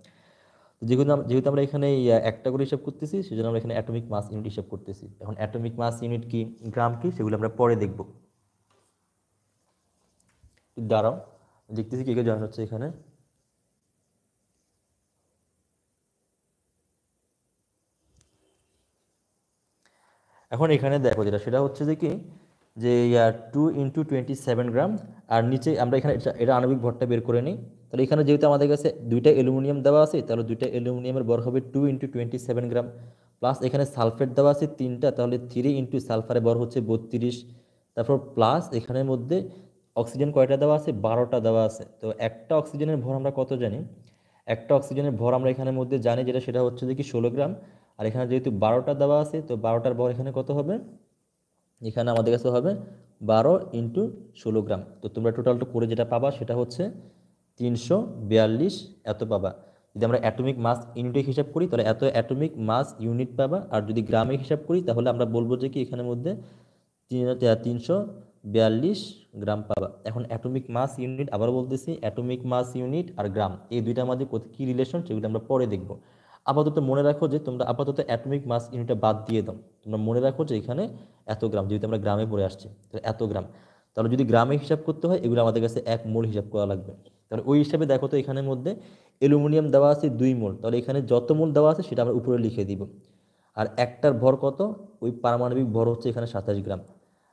যেহেতু আমরা এখানে একটা করে হিসাব করতেছি সেজন্য আমরা এখানে অ্যাটমিক মাস ইউনিট হিসাব করতেছি। এখন অ্যাটমিক মাস ইউনিট কি, গ্রাম কি, সেগুলো আমরা পরে দেখব। দাঁড়াও দেখতেছি কে কে জয়েন হচ্ছে এখানে। এখন এখানে দেখো যেটা সেটা হচ্ছে যে কি, যে 2 × 27 গ্রাম, আর নিচে আমরা এখানে এটা আণবিক ভরটা বের করে নিই। তাহলে এখানে যেহেতু আমাদের কাছে 2টা অ্যালুমিনিয়াম দেওয়া আছে, তাহলে 2টা অ্যালুমিনিয়ামের ভর হবে 2 × 27 গ্রাম, প্লাস এখানে সালফেট দেওয়া আছে 3টা, তাহলে 3 × সালফারের ভর হচ্ছে 32, তারপর প্লাস এখানের মধ্যে অক্সিজেন কয়টা দেওয়া আছে, 12টা দেওয়া আছে। তো একটা অক্সিজেনের ভর আমরা কত জানি, একটা অক্সিজেনের ভর আমরা এখানের মধ্যে জানি যেটা সেটা হচ্ছে যে কি 16 গ্রাম, আর এখানে যেহেতু 12টা দেওয়া আছে তো 12টার ভর এখানে কত হবে, এখানে আমাদের কাছে হবে 12 × 16 গ্রাম। তো তোমরা টোটালটা করে যেটা পাবা সেটা হচ্ছে 342 এত পাবা। যদি আমরা অ্যাটমিক মাস ইউনিটে হিসাব করি তাহলে এত অ্যাটমিক মাস ইউনিট পাবা, আর যদি গ্রামে হিসাব করি তাহলে আমরা বলবো যে কি এখানের মধ্যে 342 গ্রাম পাবা। এখন অ্যাটমিক মাস ইউনিট, আবার বলতেছি অ্যাটমিক মাস ইউনিট আর গ্রাম এই দুইটার মধ্যে কী রিলেশন সেগুলো আমরা পরে দেখব। আপাতত মনে রাখো যে তোমরা আপাতত অ্যাটমিক মাস ইউনিটটা বাদ দিয়ে দাও, তোমরা মনে রাখো যে এখানে এত গ্রাম, যেহেতু আমরা গ্রামে পড়ে আসছি তাহলে এত গ্রাম। তাহলে যদি গ্রামে হিসাব করতে হয় এগুলো আমাদের কাছে 1 মোল হিসাব করা লাগবে। তাহলে ওই হিসাবে দেখো তো এখানের মধ্যে অ্যালুমিনিয়াম দেওয়া আছে 2 মোল, তাহলে এখানে যত মোল দেওয়া আছে সেটা আমরা উপরে লিখে দিব। আর একটার ভর কত, ওই পারমাণবিক ভর হচ্ছে এখানে 27 গ্রাম।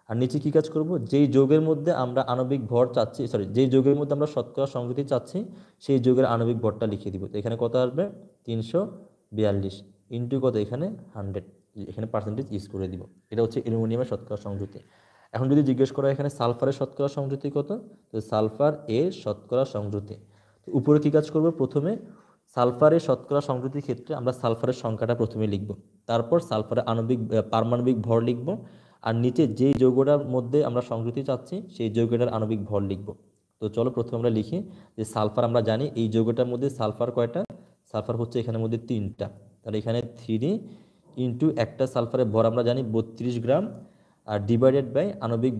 আর নিচে কি কাজ করব, যেই যৌগের মধ্যে আমরা আণবিক ভর চাচ্ছি, যেই যৌগের মধ্যে আমরা শতকরা সংযুতি চাচ্ছি সেই যৌগের আণবিক ভরটা লিখে দিব। তো এখানে কত আসবে, 342 ইন্টু কত, এখানে 100, এখানে পার্সেন্টেজ ইউজ করে দিব। এটা হচ্ছে অ্যালুমিনিয়ামের শতকরা সংযুতি। এখন যদি জিজ্ঞেস করা এখানে সালফারের শতকরা সংযুতি কত, তো সালফার এর শতকরা সংযুতি, তো উপরে কি কাজ করব, প্রথমে সালফারের শতকরা সংযুতির ক্ষেত্রে আমরা সালফারের সংখ্যাটা প্রথমে লিখব, তারপর সালফারের পারমাণবিক ভর লিখব, আর নিচে যেই যৌগটার মধ্যে আমরা সংযুতি চাচ্ছি সেই যৌগটার আণবিক ভর লিখব। তো চলো প্রথমে আমরা লিখি যে সালফার, আমরা জানি এই যৌগটার মধ্যে সালফার কয়টা, সালফার হচ্ছে এখানের মধ্যে 3টা, তাহলে এখানে 3 ইন্টু একটা সালফারের ভর আমরা জানি 32 গ্রাম, আর ডিভাইডেড বাই আণবিক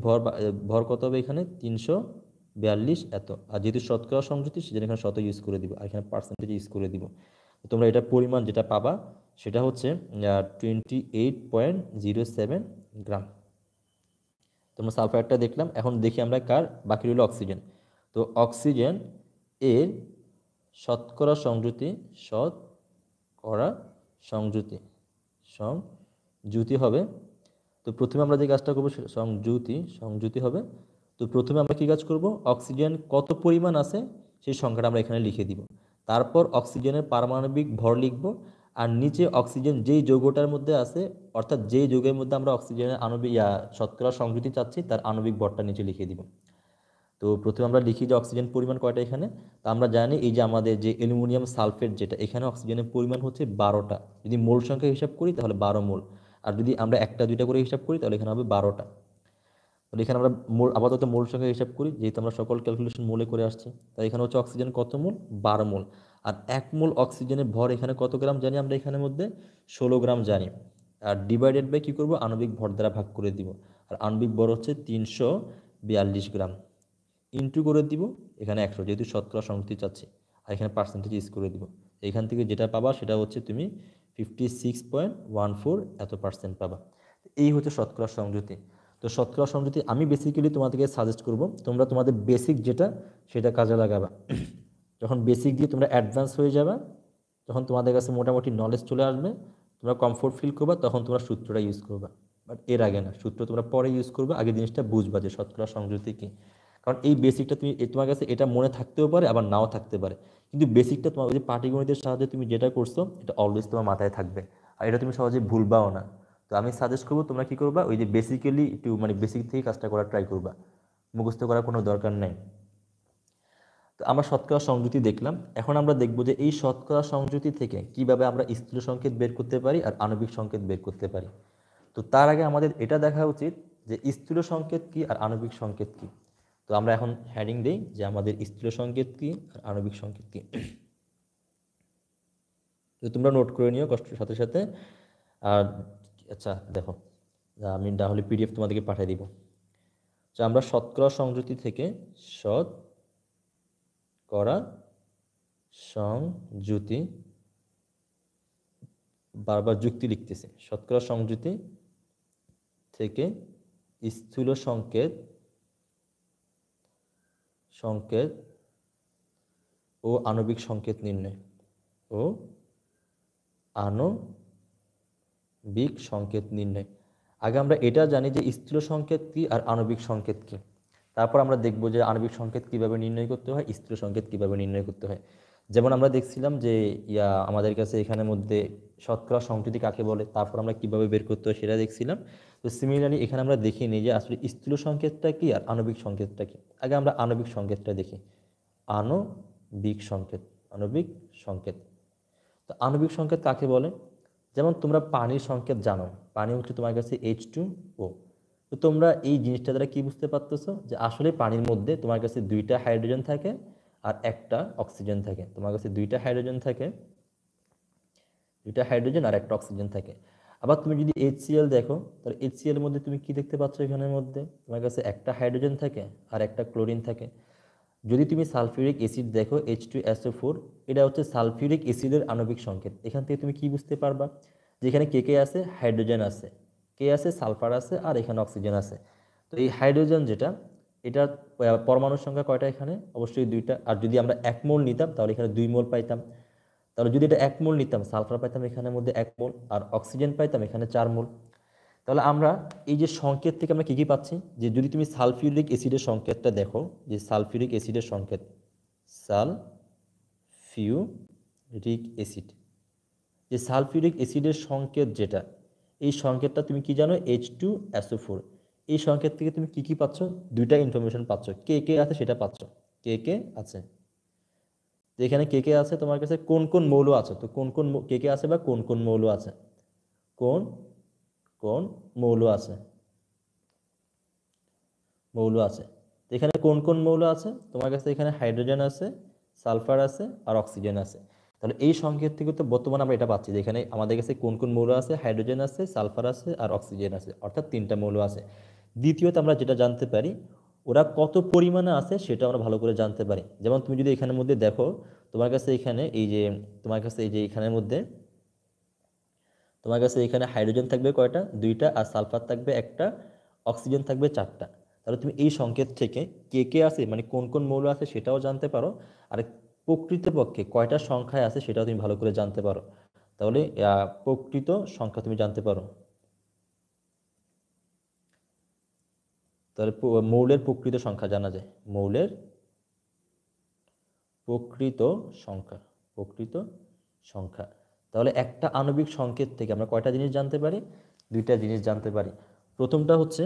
ভর কত হবে এখানে 342 এত। আর যেহেতু শতকরা সংযুতি সেজন্য এখানে শত ইউজ করে দিব, আর এখানে পার্সেন্টেজ ইউজ করে দিব। তোমরা এটা পরিমাণ যেটা পাবা সেটা হচ্ছে 28.07 গ্রাম। তোমরা সালফারটা দেখলাম, এখন দেখি আমরা কার বাকি রইল অক্সিজেন। তো অক্সিজেন এর শতকরা সংযুতি, শতকরা সংযুতি সংযুতি হবে। তো প্রথমে আমরা যে কাজটা করবো সংযুতি হবে। তো প্রথমে আমরা কি কাজ করব, অক্সিজেন কত পরিমাণ আছে সেই সংখ্যাটা আমরা এখানে লিখে দিব। তারপর অক্সিজেনের পারমাণবিক ভর লিখব, আর নিচে অক্সিজেন যেই যৌগটার মধ্যে আছে, অর্থাৎ যেই যৌগের মধ্যে আমরা অক্সিজেনের আণবিক শতকরা সংযুতি চাচ্ছি তার আণবিক ভরটা নিচে লিখে দিব। তো প্রথমে আমরা লিখি যে অক্সিজেন পরিমাণ কয়টা এখানে। তো আমরা জানি এই যে আমাদের যে অ্যালুমিনিয়াম সালফেট যেটা, এখানে অক্সিজেনের পরিমাণ হচ্ছে 12টা। যদি মোল সংখ্যা হিসাব করি তাহলে 12 মোল, আর যদি আমরা একটা দুইটা করে হিসাব করি তাহলে এখানে হবে 12টা। তো এখানে আমরা মোল, আপাতত মোল সংখ্যা হিসাব করি, যেহেতু আমরা সকল ক্যালকুলেশন মোলে করে আসছি। তাই এখানে হচ্ছে অক্সিজেন কত মোল, 12 মোল। আর 1 মোল অক্সিজেনের ভর এখানে কত গ্রাম জানি আমরা এখানের মধ্যে, 16 গ্রাম জানি। আর ডিভাইডেড বাই কী করবো, আণবিক ভর দ্বারা ভাগ করে দিব। আর আণবিক ভর হচ্ছে 342 গ্রাম, ইন্টু করে দিব এখানে 100, যেহেতু শতকরা সংযুতি চাচ্ছি, আর এখানে পার্সেন্টেজ ইউজ করে দিব। এখান থেকে যেটা পাবা সেটা হচ্ছে তুমি 56.14 এত % পাবা। এই হচ্ছে শতকরা সংযুতি। তো শতকরা সংযুতি আমি বেসিক্যালি তোমাদেরকে সাজেস্ট করব তোমরা তোমাদের বেসিক যেটা সেটা কাজে লাগাবা। যখন বেসিক দিয়ে তোমরা অ্যাডভান্স হয়ে যাবা, যখন তোমাদের কাছে মোটামুটি নলেজ চলে আসবে, তোমরা কমফোর্ট ফিল করবা, তখন তোমরা সূত্রটা ইউজ করবা। বাট এর আগে না, সূত্র তোমরা পরে ইউজ করবা, আগে জিনিসটা বুঝবা যে শতকরা সংযুতি কী। কারণ এই বেসিকটা তুমি তোমার কাছে এটা মনে থাকতেও পারে, আবার নাও থাকতে পারে, কিন্তু বেসিকটা তোমার ওই যে পাটিগণিতের সাহায্যে তুমি যেটা করছো এটা অলওয়েজ তোমার মাথায় থাকবে, আর এটা তুমি সহজে ভুলবাও না। তো আমি সাজেস্ট করবো তোমরা কি করবা, ওই যে বেসিক্যালি একটু মানে বেসিক থেকে কাজটা করার ট্রাই করবা, মুখস্থ করার কোনো দরকার নেই। তো আমরা শতকরা সংযুতি দেখলাম, এখন আমরা দেখব যে এই শতকরা সংযুতি থেকে কিভাবে আমরা স্থূল সংকেত বের করতে পারি আর আণবিক সংকেত বের করতে পারি। তো তার আগে আমাদের এটা দেখা উচিত যে স্থূল সংকেত কি আর আণবিক সংকেত কি। তো আমরা এখন হেডিং দেই যে আমাদের স্থূল সংকেত কি আর আণবিক সংকেত কি। তো তোমরা নোট করে নিও কষ্টের সাথে সাথে। আর আচ্ছা দেখো, আমি তাহলে পিডিএফ তোমাদেরকে পাঠিয়ে দিব। তো আমরা শতকরা সংযুতি থেকে শতকরা সংযুতি, বারবার যুক্তি লিখতেছি, শতকরা সংযুতি থেকে স্থূল সংকেত ও আণবিক সংকেত নির্ণয় ও আণবিক সংকেত নির্ণয়। আগে আমরা এটা জানি যে স্থূল সংকেত কি আর আণবিক সংকেত কি, তারপর আমরা দেখব যে আণবিক সংকেত কিভাবে নির্ণয় করতে হয়, স্থূল সংকেত কিভাবে নির্ণয় করতে হয়। যেমন আমরা দেখছিলাম যে আমাদের কাছে এখানের মধ্যে শতকরা সংযুতি কাকে বলে, তারপর আমরা কিভাবে বের করতে হয় সেটা দেখছিলাম। তো সিমিলারলি এখানে আমরা দেখে নিই যে আসলে স্থূল সংকেতটা কি আর আণবিক সংকেতটা কি। আগে আমরা আণবিক সংকেতটা দেখি। আণবিক সংকেত। তো আণবিক সংকেত কাকে বলে, যেমন তোমরা পানির সংকেত জানো, পানি হচ্ছে তোমার কাছে H2O। তো তোমরা এই জিনিসটা দ্বারা কি বুঝতে পারতেছো যে আসলে পানির মধ্যে তোমার কাছে 2টা হাইড্রোজেন থাকে আর একটা অক্সিজেন থাকে। তোমার কাছে 2টা হাইড্রোজেন আর একটা অক্সিজেন থাকে। আবার তুমি যদি HCl দেখো, তাহলে HCl এর মধ্যে তুমি কি দেখতে পাচ্ছ, এখানের মধ্যে তোমার কাছে একটা হাইড্রোজেন থাকে আর একটা ক্লোরিন থাকে। যদি তুমি সালফিউরিক অ্যাসিড দেখো H2SO4, এটা হচ্ছে সালফিউরিক অ্যাসিডের আণবিক সংকেত। এখান থেকে তুমি কি বুঝতে পারবা যে এখানে কে আছে, হাইড্রোজেন আছে, কে আছে, সালফার আছে, আর এখানে অক্সিজেন আছে। তো এই হাইড্রোজেন যেটা, এটা পরমাণুর সংখ্যা কয়টা এখানে, অবশ্যই 2টা। আর যদি আমরা 1 মোল নিতাম তাহলে এখানে 2 মোল পাইতাম। তাহলে যদি এটা 1 মোল নিতাম, সালফার পাইতাম এখানের মধ্যে 1 মোল, আর অক্সিজেন পাইতাম এখানে 4 মোল। তাহলে আমরা এই যে সংকেত থেকে আমরা কী পাচ্ছি, যে যদি তুমি সালফিউরিক অ্যাসিডের সংকেতটা দেখো, যে সালফিউরিক অ্যাসিডের সংকেত, সালফিউরিক অ্যাসিড, যে সালফিউরিক অ্যাসিডের সংকেত যেটা, এই সংকেতটা তুমি কি জানো, H2SO4। এই সংকেত থেকে তুমি কি পাচ্ছ, 2টা ইনফরমেশন পাচ্ছ, কে আছে সেটা পাচ্ছ, কে আছে। তো এখানে কে আছে তোমার কাছে, কোন কোন মৌল আছে, তো কোন কোন কে আছে বা কোন কোন মৌল আছে, কোন মৌল আছে, তো এখানে কোন কোন মৌল আছে তোমার কাছে, এখানে হাইড্রোজেন আছে, সালফার আছে, আর অক্সিজেন আছে। তাহলে এই সংকেত থেকে তো বর্তমানে আমরা এটা পাচ্ছি যে এখানে আমাদের কাছে কোন কোন মৌল আছে, হাইড্রোজেন আছে, সালফার আছে, আর অক্সিজেন আছে, অর্থাৎ 3টা মৌল আছে। দ্বিতীয়ত আমরা যেটা জানতে পারি, ওরা কত পরিমাণে আছে সেটা আমরা ভালো করে জানতে পারি। যেমন তুমি যদি এখানের মধ্যে দেখো, তোমার কাছে এখানে এই যে এখানের মধ্যে তোমার কাছে এখানে হাইড্রোজেন থাকবে কয়টা, 2টা, আর সালফার থাকবে 1টা, অক্সিজেন থাকবে 4টা। তাহলে তুমি এই সংকেত থেকে কে কে আছে মানে কোন কোন মৌল আছে সেটাও জানতে পারো, আর প্রকৃতপক্ষে কয়টা সংখ্যায় আছে সেটাও তুমি ভালো করে জানতে পারো। তাহলে প্রকৃত সংখ্যা তুমি জানতে পারো। তাহলে মৌলের প্রকৃত সংখ্যা জানা যায়, মৌলের প্রকৃত সংখ্যা, প্রকৃত সংখ্যা। তাহলে একটা আণবিক সংকেত থেকে আমরা কয়টা জিনিস জানতে পারি, 2টা জিনিস জানতে পারি। প্রথমটা হচ্ছে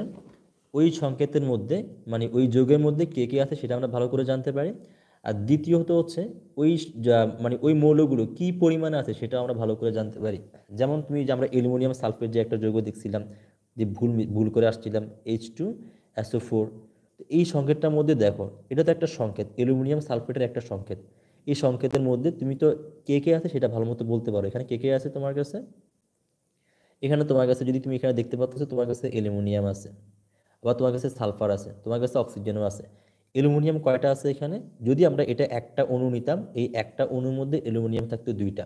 ওই সংকেতের মধ্যে মানে ওই যৌগের মধ্যে কে কে আছে সেটা আমরা ভালো করে জানতে পারি। আর দ্বিতীয়ত হচ্ছে ওই মানে ওই মৌলগুলো কি পরিমাণে আছে সেটা আমরা ভালো করে জানতে পারি। যেমন তুমি যে আমরা অ্যালুমিনিয়াম সালফেট যে একটা যৌগ দেখছিলাম, যে ভুল ভুল করে আসছিলাম H2SO4, তো এই সংকেতটার মধ্যে দেখো এটা তো একটা সংকেত, অ্যালুমিনিয়াম সালফেটের একটা সংকেত। এই সংকেতের মধ্যে তুমি তো কে কে আছে সেটা ভালো মতো বলতে পারো। এখানে কে কে আছে তোমার কাছে, এখানে তোমার কাছে যদি তুমি এখানে দেখতে পাচ্ছ তোমার কাছে অ্যালুমিনিয়াম আছে, আবার তোমার কাছে সালফার আছে, তোমার কাছে অক্সিজেনও আছে। অ্যালুমিনিয়াম কয়টা আছে এখানে, যদি আমরা এটা একটা অণু নিতাম, এই একটা অণুর মধ্যে অ্যালুমিনিয়াম থাকতো 2টা,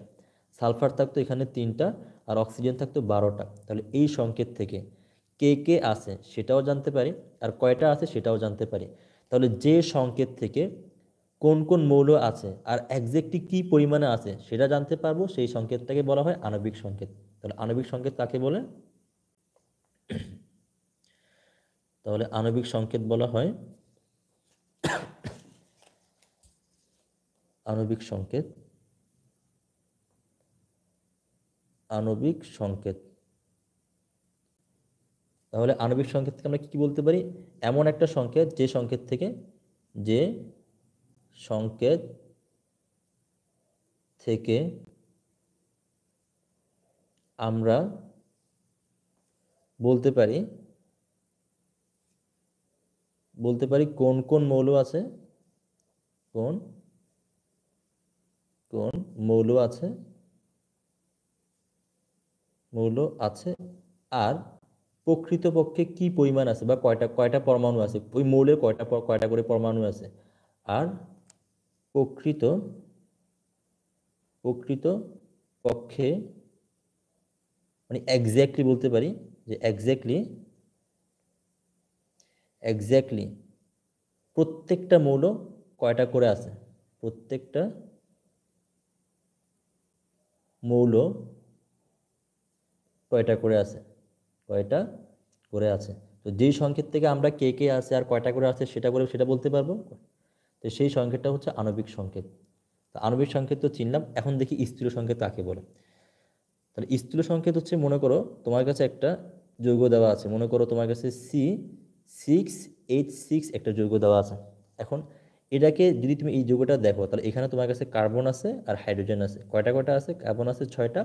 সালফার থাকতো এখানে 3টা, আর অক্সিজেন থাকতো 12টা। তাহলে এই সংকেত থেকে কে কে আছে সেটাও জানতে পারি, আর কয়টা আছে সেটাও জানতে পারি। তাহলে যে সংকেত থেকে কোন কোন মৌল আছে আর একজ্যাক্টলি কি পরিমাণে আছে সেটা জানতে পারবো, সেই সংকেতটাকে বলা হয় আণবিক সংকেত। তাহলে আণবিক সংকেত কাকে বলে, তাহলে আণবিক সংকেত বলা হয়, আণবিক সংকেত, আণবিক সংকেত। তাহলে আণবিক সংকেত থেকে আমরা কি বলতে পারি, এমন একটা সংকেত যে সংকেত থেকে, যে সংকেত থেকে আমরা বলতে পারি, কোন কোন মৌল আছে, কোন কোন মৌল আছে, মৌল আছে, আর প্রকৃতপক্ষে কি পরিমাণ আছে বা কয়টা কয়টা পরমাণু আছে, ওই মৌলের কয়টা কয়টা করে পরমাণু আছে, আর প্রকৃত প্রকৃত পক্ষে মানে এক্স্যাক্টলি বলতে পারি যে এক্স্যাক্টলি প্রত্যেকটা মৌল কয়টা করে আছে, প্রত্যেকটা মৌল কয়টা করে আছে, কয়টা করে আছে। তো যেই সংকেত থেকে আমরা কে কে আছে আর কয়টা করে আছে সেটা বলতে পারবো। তো সেই সংকেতটা হচ্ছে আণবিক সংকেত। তো আণবিক সংকেত তো চিনলাম, এখন দেখি স্থূল সংকেত কাকে বলে। তাহলে স্থূল সংকেত হচ্ছে, মনে করো তোমার কাছে একটা যৌগ দেওয়া আছে, মনে করো তোমার কাছে C6H6 একটা যৌগ দেওয়া আছে। এখন এটাকে যদি তুমি এই যৌগটা দেখো, তাহলে এখানে তোমার কাছে কার্বন আছে আর হাইড্রোজেন আছে, কয়টা কয়টা আছে, কার্বন আছে 6টা,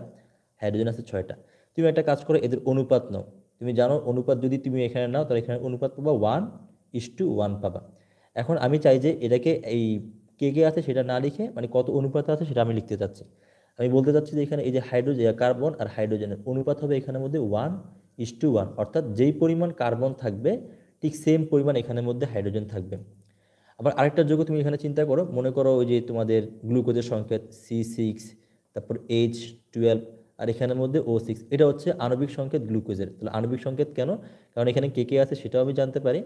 হাইড্রোজেন আছে 6টা। তুমি একটা কাজ করো, এদের অনুপাত নাও। তুমি জানো অনুপাত যদি তুমি এখানে নাও তাহলে এখানে অনুপাত পাবা 1:1 পাবা। এখন আমি চাই যে এটাকে এই কে কে আছে সেটা না লিখে মানে কত অনুপাত আছে সেটা আমি লিখতে চাচ্ছি। আমি বলতে চাচ্ছি যে এখানে এই যে হাইড্রোজেন, কার্বন আর হাইড্রোজেনের অনুপাত হবে এখানের মধ্যে 1:1, অর্থাৎ যেই পরিমাণ কার্বন থাকবে ঠিক সেম পরিমাণ এখানের মধ্যে হাইড্রোজেন থাকবে। আবার আরেকটা যৌগ তুমি এখানে চিন্তা করো, মনে করো ওই যে তোমাদের গ্লুকোজের সংকেত C6, তারপর H12, আর এখানের মধ্যে O6, এটা হচ্ছে আণবিক সংকেত গ্লুকোজের। তাহলে আণবিক সংকেত কেন, কারণ এখানে কে কে আছে সেটাও আমি জানতে পারি,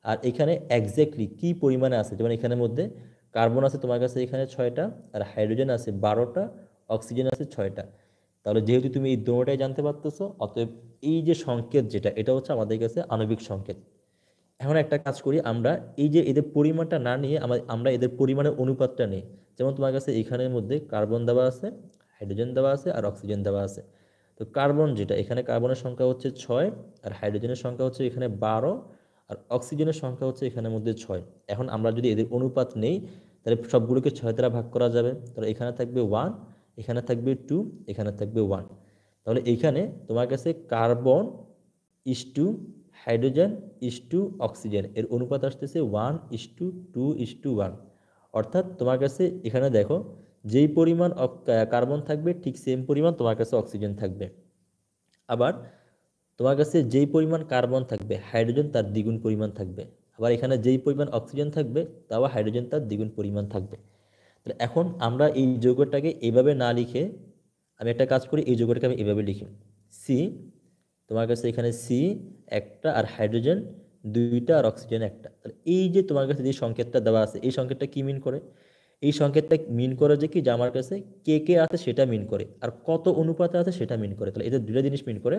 আর এখানে এক্স্যাক্টলি কি পরিমাণে আছে, যেমন এখানের মধ্যে কার্বন আছে তোমার কাছে এখানে 6টা, আর হাইড্রোজেন আছে 12টা, অক্সিজেন আছে 6টা। তাহলে যেহেতু তুমি এই দুটোটাই জানতে পারতেছো, অতএব এই যে সংকেত যেটা এটা হচ্ছে আমাদের কাছে আণবিক সংকেত। এখন একটা কাজ করি আমরা, এই যে এদের পরিমাণটা না নিয়ে আমরা এদের পরিমাণের অনুপাতটা নিই। যেমন তোমার কাছে এখানের মধ্যে কার্বন দেওয়া আছে, হাইড্রোজেন দেওয়া আছে, আর অক্সিজেন দেওয়া আছে। তো কার্বন যেটা, এখানে কার্বনের সংখ্যা হচ্ছে 6, আর হাইড্রোজেনের সংখ্যা হচ্ছে এখানে 12, আর অক্সিজেনের সংখ্যা হচ্ছে এখানের মধ্যে 6। এখন আমরা যদি এদের অনুপাত নেই তাহলে সবগুলোকে 6 দ্বারা ভাগ করা যাবে। তাহলে এখানে থাকবে 1, এখানে থাকবে 2, এখানে থাকবে 1। তাহলে এইখানে তোমার কাছে carbon is to hydrogen is to oxygen এর অনুপাত আসতেছে 1:2:1। অর্থাৎ তোমার কাছে এখানে দেখো যেই পরিমাণ কার্বন থাকবে ঠিক সেম পরিমাণ তোমার কাছে অক্সিজেন থাকবে। আবার তোমার কাছে যেই পরিমাণ কার্বন থাকবে হাইড্রোজেন তার দ্বিগুণ পরিমাণ থাকবে। আবার এখানে যেই পরিমাণ অক্সিজেন থাকবে তাও হাইড্রোজেন তার দ্বিগুণ পরিমাণ থাকবে। তাহলে এখন আমরা এই যৌগটাকে এইভাবে না লিখে আমি একটা কাজ করি, এই যৌগটাকে আমি এভাবে লিখি সি, তোমার কাছে এখানে সি একটা আর হাইড্রোজেন দুইটা আর অক্সিজেন একটা। তাহলে এই যে তোমার কাছে যে সংকেতটা দেওয়া আছে এই সংকেতটা কি মিন করে? এই সংকেতটা মিন করে যে কি, যে আমার কাছে কে কে আছে সেটা মিন করে আর কত অনুপাতে আছে সেটা মিন করে। তাহলে এটা দুটা জিনিস মিন করে,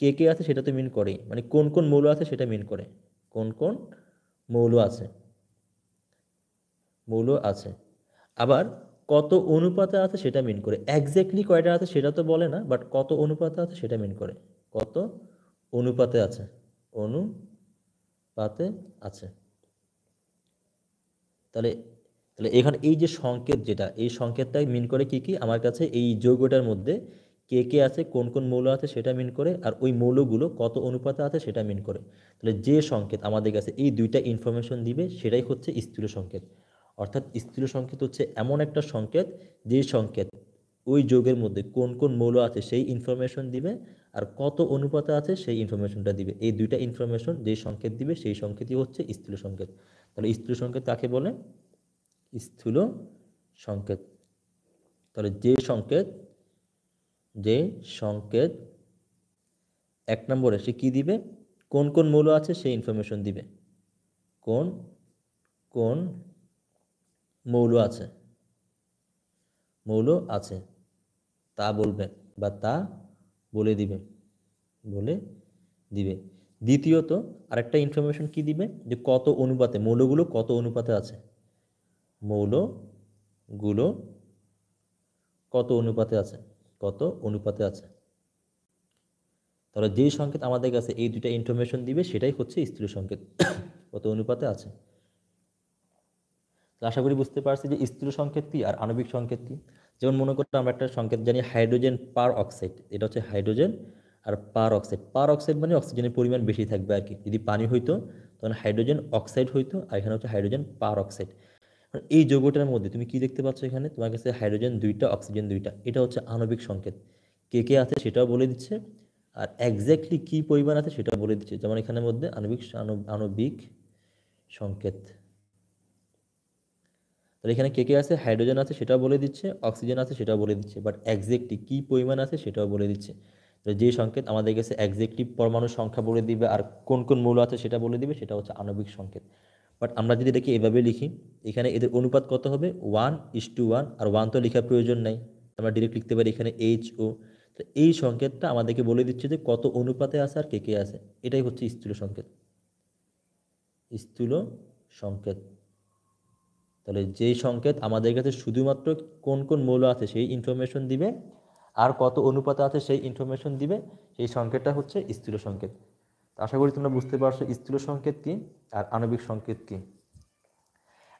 কে কে আছে সেটা তো মিন করে, মানে কোন কোন মৌল আছে সেটা মিন করে, কোন কোন মৌল আছে, মৌল আছে। আবার কত অনুপাতে আছে সেটা মিন করে, এক্স্যাক্টলি কয়টা আছে সেটা তো বলে না, বাট কত অনুপাতে আছে সেটা মিন করে, কত অনুপাতে আছে, অনুপাতে আছে। তাহলে তাহলে এখানে এই যে সংকেত, যেটা এই সংকেতটাই মিন করে কি কি, আমার কাছে এই যৌগটার মধ্যে কে কে আছে, কোন কোন মৌল আছে সেটা মিন করে, আর ওই মৌলগুলো কত অনুপাতে আছে সেটা মিন করে। তাহলে যে সংকেত আমাদের কাছে এই দুইটা ইনফরমেশন দিবে সেটাই হচ্ছে স্থূল সংকেত। অর্থাৎ স্থূল সংকেত হচ্ছে এমন একটা সংকেত যে সংকেত ওই যৌগের মধ্যে কোন কোন মৌল আছে সেই ইনফরমেশন দিবে আর কত অনুপাতে আছে সেই ইনফরমেশনটা দিবে। এই দুইটা ইনফরমেশন যে সংকেত দিবে সেই সংকেতই হচ্ছে স্থূল সংকেত। তাহলে স্থূল সংকেত কাকে বলে? স্থূল সংকেত। তাহলে যে সংকেত 1 নম্বরে সে কি দিবে, কোন কোন মৌল আছে সেই ইনফরমেশন দিবে, কোন কোন মৌল আছে, মৌল আছে তা বলবে বা তা বলে দিবে, বলে দিবে। দ্বিতীয়ত আরেকটা ইনফরমেশন কি দিবে, যে কত অনুপাতে, মৌলগুলো কত অনুপাতে আছে, মৌলগুলো কত অনুপাতে আছে, কত অনুপাতে আছে। তাহলে যেই সংকেত আমাদের কাছে এই দুইটা ইনফরমেশন দিবে সেটাই হচ্ছে স্থূল সংকেত, কত অনুপাতে আছে। তো আশা করি বুঝতে পারছি যে স্থূল সংকেত কি আর আণবিক সংকেত কি। যেমন মনে করতে আমরা একটা সংকেত জানি হাইড্রোজেন পার অক্সাইড, এটা হচ্ছে হাইড্রোজেন আর পার অক্সাইড। পার অক্সাইড মানে অক্সিজেনের পরিমাণ বেশি থাকবে আর কি। যদি পানি হইতো তখন হাইড্রোজেন অক্সাইড হইতো, আর এখানে হচ্ছে হাইড্রোজেন পার অক্সাইড। এই যৌগটার মধ্যে তুমি কি দেখতে পাচ্ছ, এখানে তোমার কাছে হাইড্রোজেন দুইটা অক্সিজেন দুইটা, এটা হচ্ছে আণবিক সংকেত। কে কে আছে সেটাও বলে দিচ্ছে আর এক্স্যাক্টলি কি পরিমাণ আছে সেটাও বলে দিচ্ছে। যেমন এখানের মধ্যে আণবিক সংকেত, তাহলে এখানে কে কে আছে, হাইড্রোজেন আছে সেটাও বলে দিচ্ছে, অক্সিজেন আছে সেটাও বলে দিচ্ছে, বাট এক্স্যাক্টলি কি পরিমাণ আছে সেটাও বলে দিচ্ছে। তো যে সংকেত আমাদের কাছে এক্স্যাক্টলি পরমাণুর সংখ্যা বলে দিবে আর কোন কোন মৌল আছে সেটা বলে দিবে সেটা হচ্ছে আণবিক সংকেত। বাট আমরা যদি এটাকে এভাবে লিখি, এখানে এদের অনুপাত কত হবে, 1:1, আর 1 তো লেখার প্রয়োজন নাই, আমরা ডিরেক্ট লিখতে পারি এখানে HO। তো এই সংকেতটা আমাদেরকে বলে দিচ্ছে যে কত অনুপাতে আছে আর কে কে আছে, এটাই হচ্ছে স্থূল সংকেত, স্থূল সংকেত। তাহলে যেই সংকেত আমাদের কাছে শুধুমাত্র কোন কোন মৌল আছে সেই ইনফরমেশন দিবে আর কত অনুপাতে আছে সেই ইনফরমেশন দিবে, সেই সংকেতটা হচ্ছে স্থূল সংকেত। আশা করি তোমরা বুঝতে পারছো স্থূল সংকেত কি আর আণবিক সংকেত কি।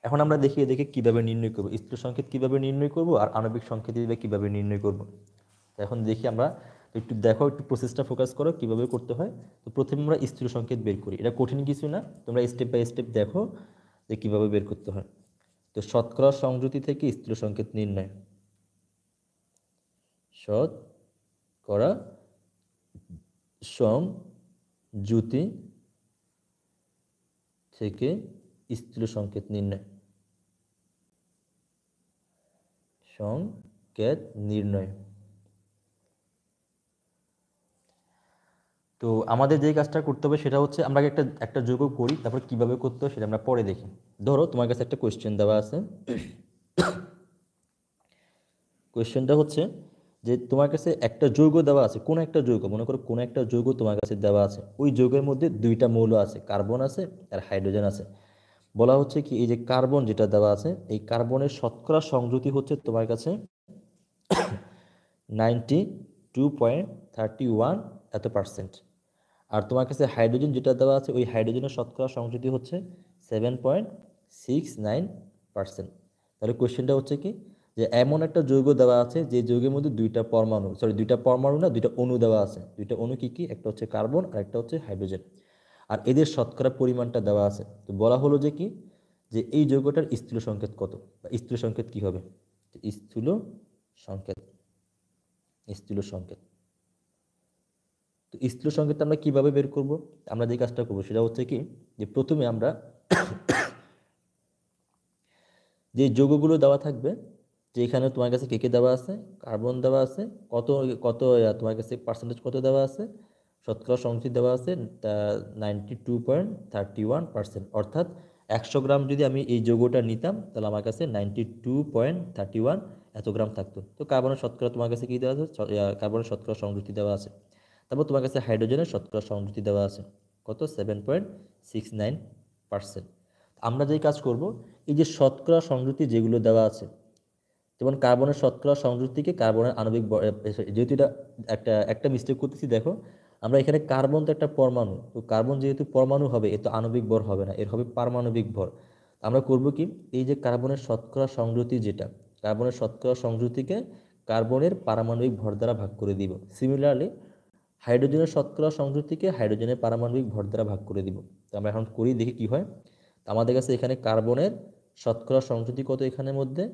এখন আমরা দেখি এদেরকে কিভাবে নির্ণয় করব, স্থূল সংকেত কিভাবে নির্ণয় করব আর আণবিক সংকেত কিভাবে নির্ণয় করব। এখন দেখি আমরা, একটু দেখো, একটু প্রসেসটা ফোকাস করো কিভাবে করতে হয়। তো প্রথমে আমরা স্থূল সংকেত বের করি, এটা কঠিন কিছু না, তোমরা স্টেপ বাই স্টেপ দেখো যে কিভাবে বের করতে হয়। তো শতকরা সংযুতি থেকে স্থূল সংকেত নির্ণয়, শতকরা সংযুতি থেকে স্থূল সংকেত নির্ণয়, সংকেত নির্ণয়। তো আমাদের যে কাজটা করতে হবে সেটা হচ্ছে আমরা আগে একটা যৌগ করি, তারপর কিভাবে করতে হয় সেটা আমরা পরে দেখি। ধরো তোমার কাছে একটা কোয়েশ্চেন দেওয়া আছে, কোয়েশ্চেনটা হচ্ছে যে তোমার কাছে একটা যৌগ দেওয়া আছে, কোন একটা যৌগ, মনে করো কোন একটা যৌগ তোমার কাছে দেওয়া আছে, ওই যৌগের মধ্যে দুইটা মৌল আছে, কার্বন আছে আর হাইড্রোজেন আছে। বলা হচ্ছে কি, এই যে কার্বন যেটা দেওয়া আছে এই কার্বনের শতকরা সংযুতি হচ্ছে তোমার কাছে 92.31 এত%। আর তোমার কাছে হাইড্রোজেন যেটা দেওয়া আছে ওই হাইড্রোজেনের শতকরা সংযুতি হচ্ছে 7.69%। তাহলে কোয়েশ্চেনটা হচ্ছে কি, যে এমন একটা যৌগ দেওয়া আছে যে যৌগের মধ্যে দুইটা পরমাণু না দুইটা অণু দেওয়া আছে। দুইটা অণু কি কি, একটা হচ্ছে কার্বন আর একটা হচ্ছে হাইড্রোজেন, আর এদের শতকরা পরিমাণটা দেওয়া আছে। তো বলা হলো যে কি, যে এই যৌগটার স্থূল সংকেত কত, বা স্থূল সংকেত কি হবে, স্থূল সংকেত, স্থূল সংকেত। তো স্থূল সংকেত আমরা কিভাবে বের করব, আমরা যে কাজটা করবো সেটা হচ্ছে কি, যে প্রথমে আমরা যে যৌগগুলো দেওয়া থাকবে যে এখানে তোমার কাছে কে কে দেওয়া আছে, কার্বন দেওয়া আছে, কত কত তোমার কাছে পার্সেন্টেজ কত দেওয়া আছে, শতকরা সংখ্যা দেওয়া আছে 92.31%। অর্থাৎ 100 গ্রাম যদি আমি এই যৌগটা নিতাম তাহলে আমার কাছে 92.31 এত গ্রাম থাকতো। তো কার্বনের শতকরা তোমার কাছে কি দেওয়া আছে, কার্বনের শতকরা সংযুক্তি দেওয়া আছে। তারপর তোমার কাছে হাইড্রোজেনের শতকরা সংযুক্তি দেওয়া আছে কত, 7.69%। আমরা যেই কাজ করব, এই যে শতকরা সংযুক্তি যেগুলো দেওয়া আছে, যেমন কার্বনের শতকরা সংযুক্তিকে কার্বনের আণবিক যেহেতু এটা একটা একটা মিস্টেক করতেছি, দেখো আমরা এখানে কার্বন তো একটা পরমাণু, তো কার্বন যেহেতু পরমাণু হবে এ তো আণবিক ভর হবে না, এর হবে পারমাণবিক ভর। আমরা করব কি, এই যে কার্বনের শতকরা সংযুক্তি যেটা, কার্বনের শতকরা সংযুক্তিকে কার্বনের পারমাণবিক ভর দ্বারা ভাগ করে দিব। সিমিলারলি হাইড্রোজেনের শতকরা সংযুক্তিকে হাইড্রোজেনের পারমাণবিক ভর দ্বারা ভাগ করে দিব। তো আমরা এখন করি, দেখি কি হয়। তো আমাদের কাছে এখানে কার্বনের শতকরা সংযুক্তি কত, এখানের মধ্যে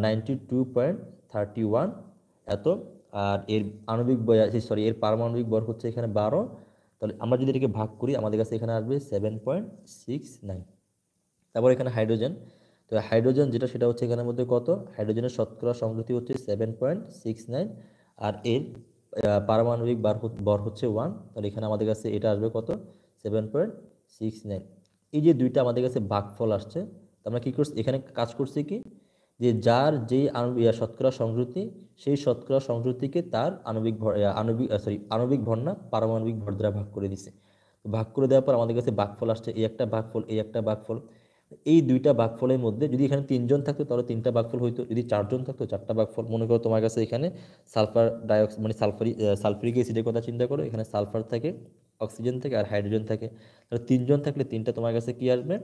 92.31 এত, আর এর আণবিক সরি এর পারমাণবিক ভর হচ্ছে এখানে 12। তাহলে আমরা যদি এটাকে ভাগ করি আমাদের কাছে এখানে আসবে 7.69। তারপর এখানে হাইড্রোজেন, তো হাইড্রোজেন যেটা সেটা হচ্ছে এখানের মধ্যে কত, হাইড্রোজেনের শতকরা সংযুক্তি হচ্ছে 7.69, আর এর পারমাণবিক ভর হচ্ছে 1। তাহলে এখানে আমাদের কাছে এটা আসবে কত, 7.69। এই যে দুইটা আমাদের কাছে ভাগফল আসছে। তো আমরা কি করছি, এখানে কাজ করছি কি, যে যার যেই শতকরা সংযুক্তি, সেই শতকরা সংযুক্তিকে তার আণবিক ভর আণবিক ভর না পারমাণবিক ভর দ্বারা ভাগ করে দিছে। তো ভাগ করে দেওয়ার পর আমাদের কাছে ভাগফল আসছে, এই একটা ভাগফল, এই একটা ভাগফল। এই দুইটা ভাগফলের মধ্যে যদি এখানে 3 জন থাকতো তাহলে 3টা ভাগফল হইতো, যদি 4 জন থাকতো 4টা ভাগফল। মনে করো তোমার কাছে এখানে সালফার ডাইঅক্সাইড মানে সালফারিক অ্যাসিডের কথা চিন্তা করো, এখানে সালফার থাকে, অক্সিজেন থাকে আর হাইড্রোজেন থাকে। তাহলে 3 জন থাকলে 3টা তোমার কাছে কি আসবে,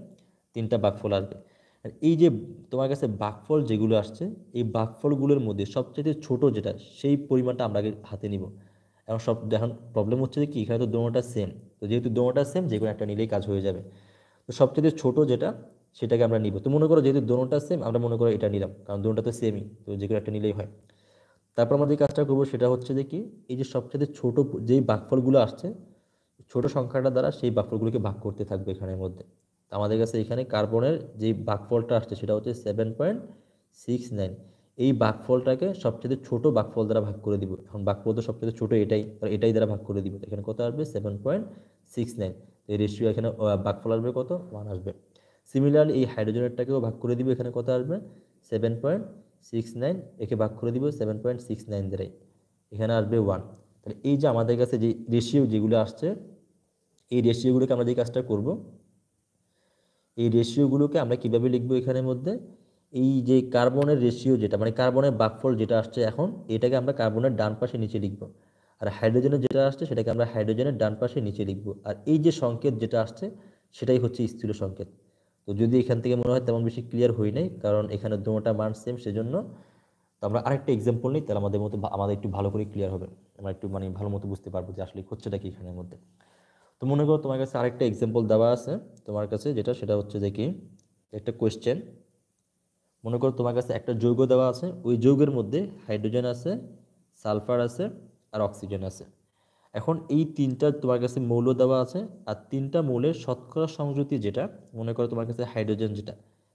3টা ভাগফল আসবে। আর এই যে তোমার কাছে ভাগফল যেগুলো আসছে, এই ভাগফলগুলোর মধ্যে সবচেয়ে ছোট যেটা, সেই পরিমাণটা আমরা আগে হাতে নিব। এখন প্রবলেম হচ্ছে যে কি, এখানে তো দোনোটা সেম, তো যেহেতু দোনোটা সেম যে কোনো একটা নিলেই কাজ হয়ে যাবে। তো সবচেয়ে ছোট যেটা সেটাকে আমরা নিব। তো মনে করো যেহেতু দোনোটা সেম, আমরা মনে করো এটা নিলাম, কারণ দোনোটা তো সেমই, তো যে কোনো একটা নিলেই হয়। তারপর আমরা যে কাজটা করবো সেটা হচ্ছে যে কি, এই যে সবচেয়ে ছোট যেই ভাগফলগুলো আসছে, ছোট সংখ্যাটা দ্বারা সেই ভাগফলগুলোকে ভাগ করতে থাকবে এখানের মধ্যে। তো আমাদের কাছে এখানে কার্বনের যে ভাগফলটা আসছে সেটা হচ্ছে 7.69। এই ভাগফলটাকে সবচেয়ে ছোট ভাগফল দ্বারা ভাগ করে দিব। এখন ভাগফল তো সবচেয়ে ছোট এটাই, এটাই দ্বারা ভাগ করে দিব। এখানে কত আসবে, 7.69। এই রেশিও এখানে ভাগফল আসবে কত, 1 আসবে। সিমিলারলি এই হাইড্রোজেনেরটাকেও ভাগ করে দিব, এখানে কত আসবে, 7.69। একে ভাগ করে দিব 7.69 দ্বারাই, এখানে আসবে 1। তাহলে এই যে আমাদের কাছে যে রেশিও যেগুলো আসছে, এই রেশিওগুলোকে আমরা যে কাজটা করব, এই রেশিওগুলোকে আমরা কিভাবে লিখবো এখানের মধ্যে, এই যে কার্বনের রেশিও যেটা মানে কার্বনের ভাগফল যেটা আসছে এখন, এটাকে আমরা কার্বনের ডান পাশে নিচে লিখব। আর হাইড্রোজেনের যেটা আসছে সেটাকে আমরা হাইড্রোজেনের ডান পাশে নিচে লিখব। আর এই যে সংকেত যেটা আসছে সেটাই হচ্ছে স্থির সংকেত। তো যদি এখান থেকে মনে হয় তেমন বেশি ক্লিয়ার হই নাই, কারণ এখানে দুটোটা মান সেম, সেজন্য। তো আমরা আরেকটা এক্সাম্পল নিই, তাহলে আমাদের একটু ভালো করে ক্লিয়ার হবে, আমরা একটু মানে ভালো মতো বুঝতে পারবো যে আসলে হচ্ছেটা কি এখানের মধ্যে। তো মনে করো তোমার কাছে আরেকটা এক্সাম্পল দেওয়া আছে তোমার কাছে, যেটা সেটা হচ্ছে যে কি, একটা কোয়েশ্চেন। মনে করো তোমার কাছে একটা যৌগ দেওয়া আছে, ওই যৌগের মধ্যে হাইড্রোজেন আছে, সালফার আছে আর অক্সিজেন আছে। এখন এই তিনটা তোমার কাছে মৌল দেওয়া আছে, আর তিনটা মৌলের শতকরা সংযুতি যেটা, মনে করো তোমার কাছে হাইড্রোজেন যেটা,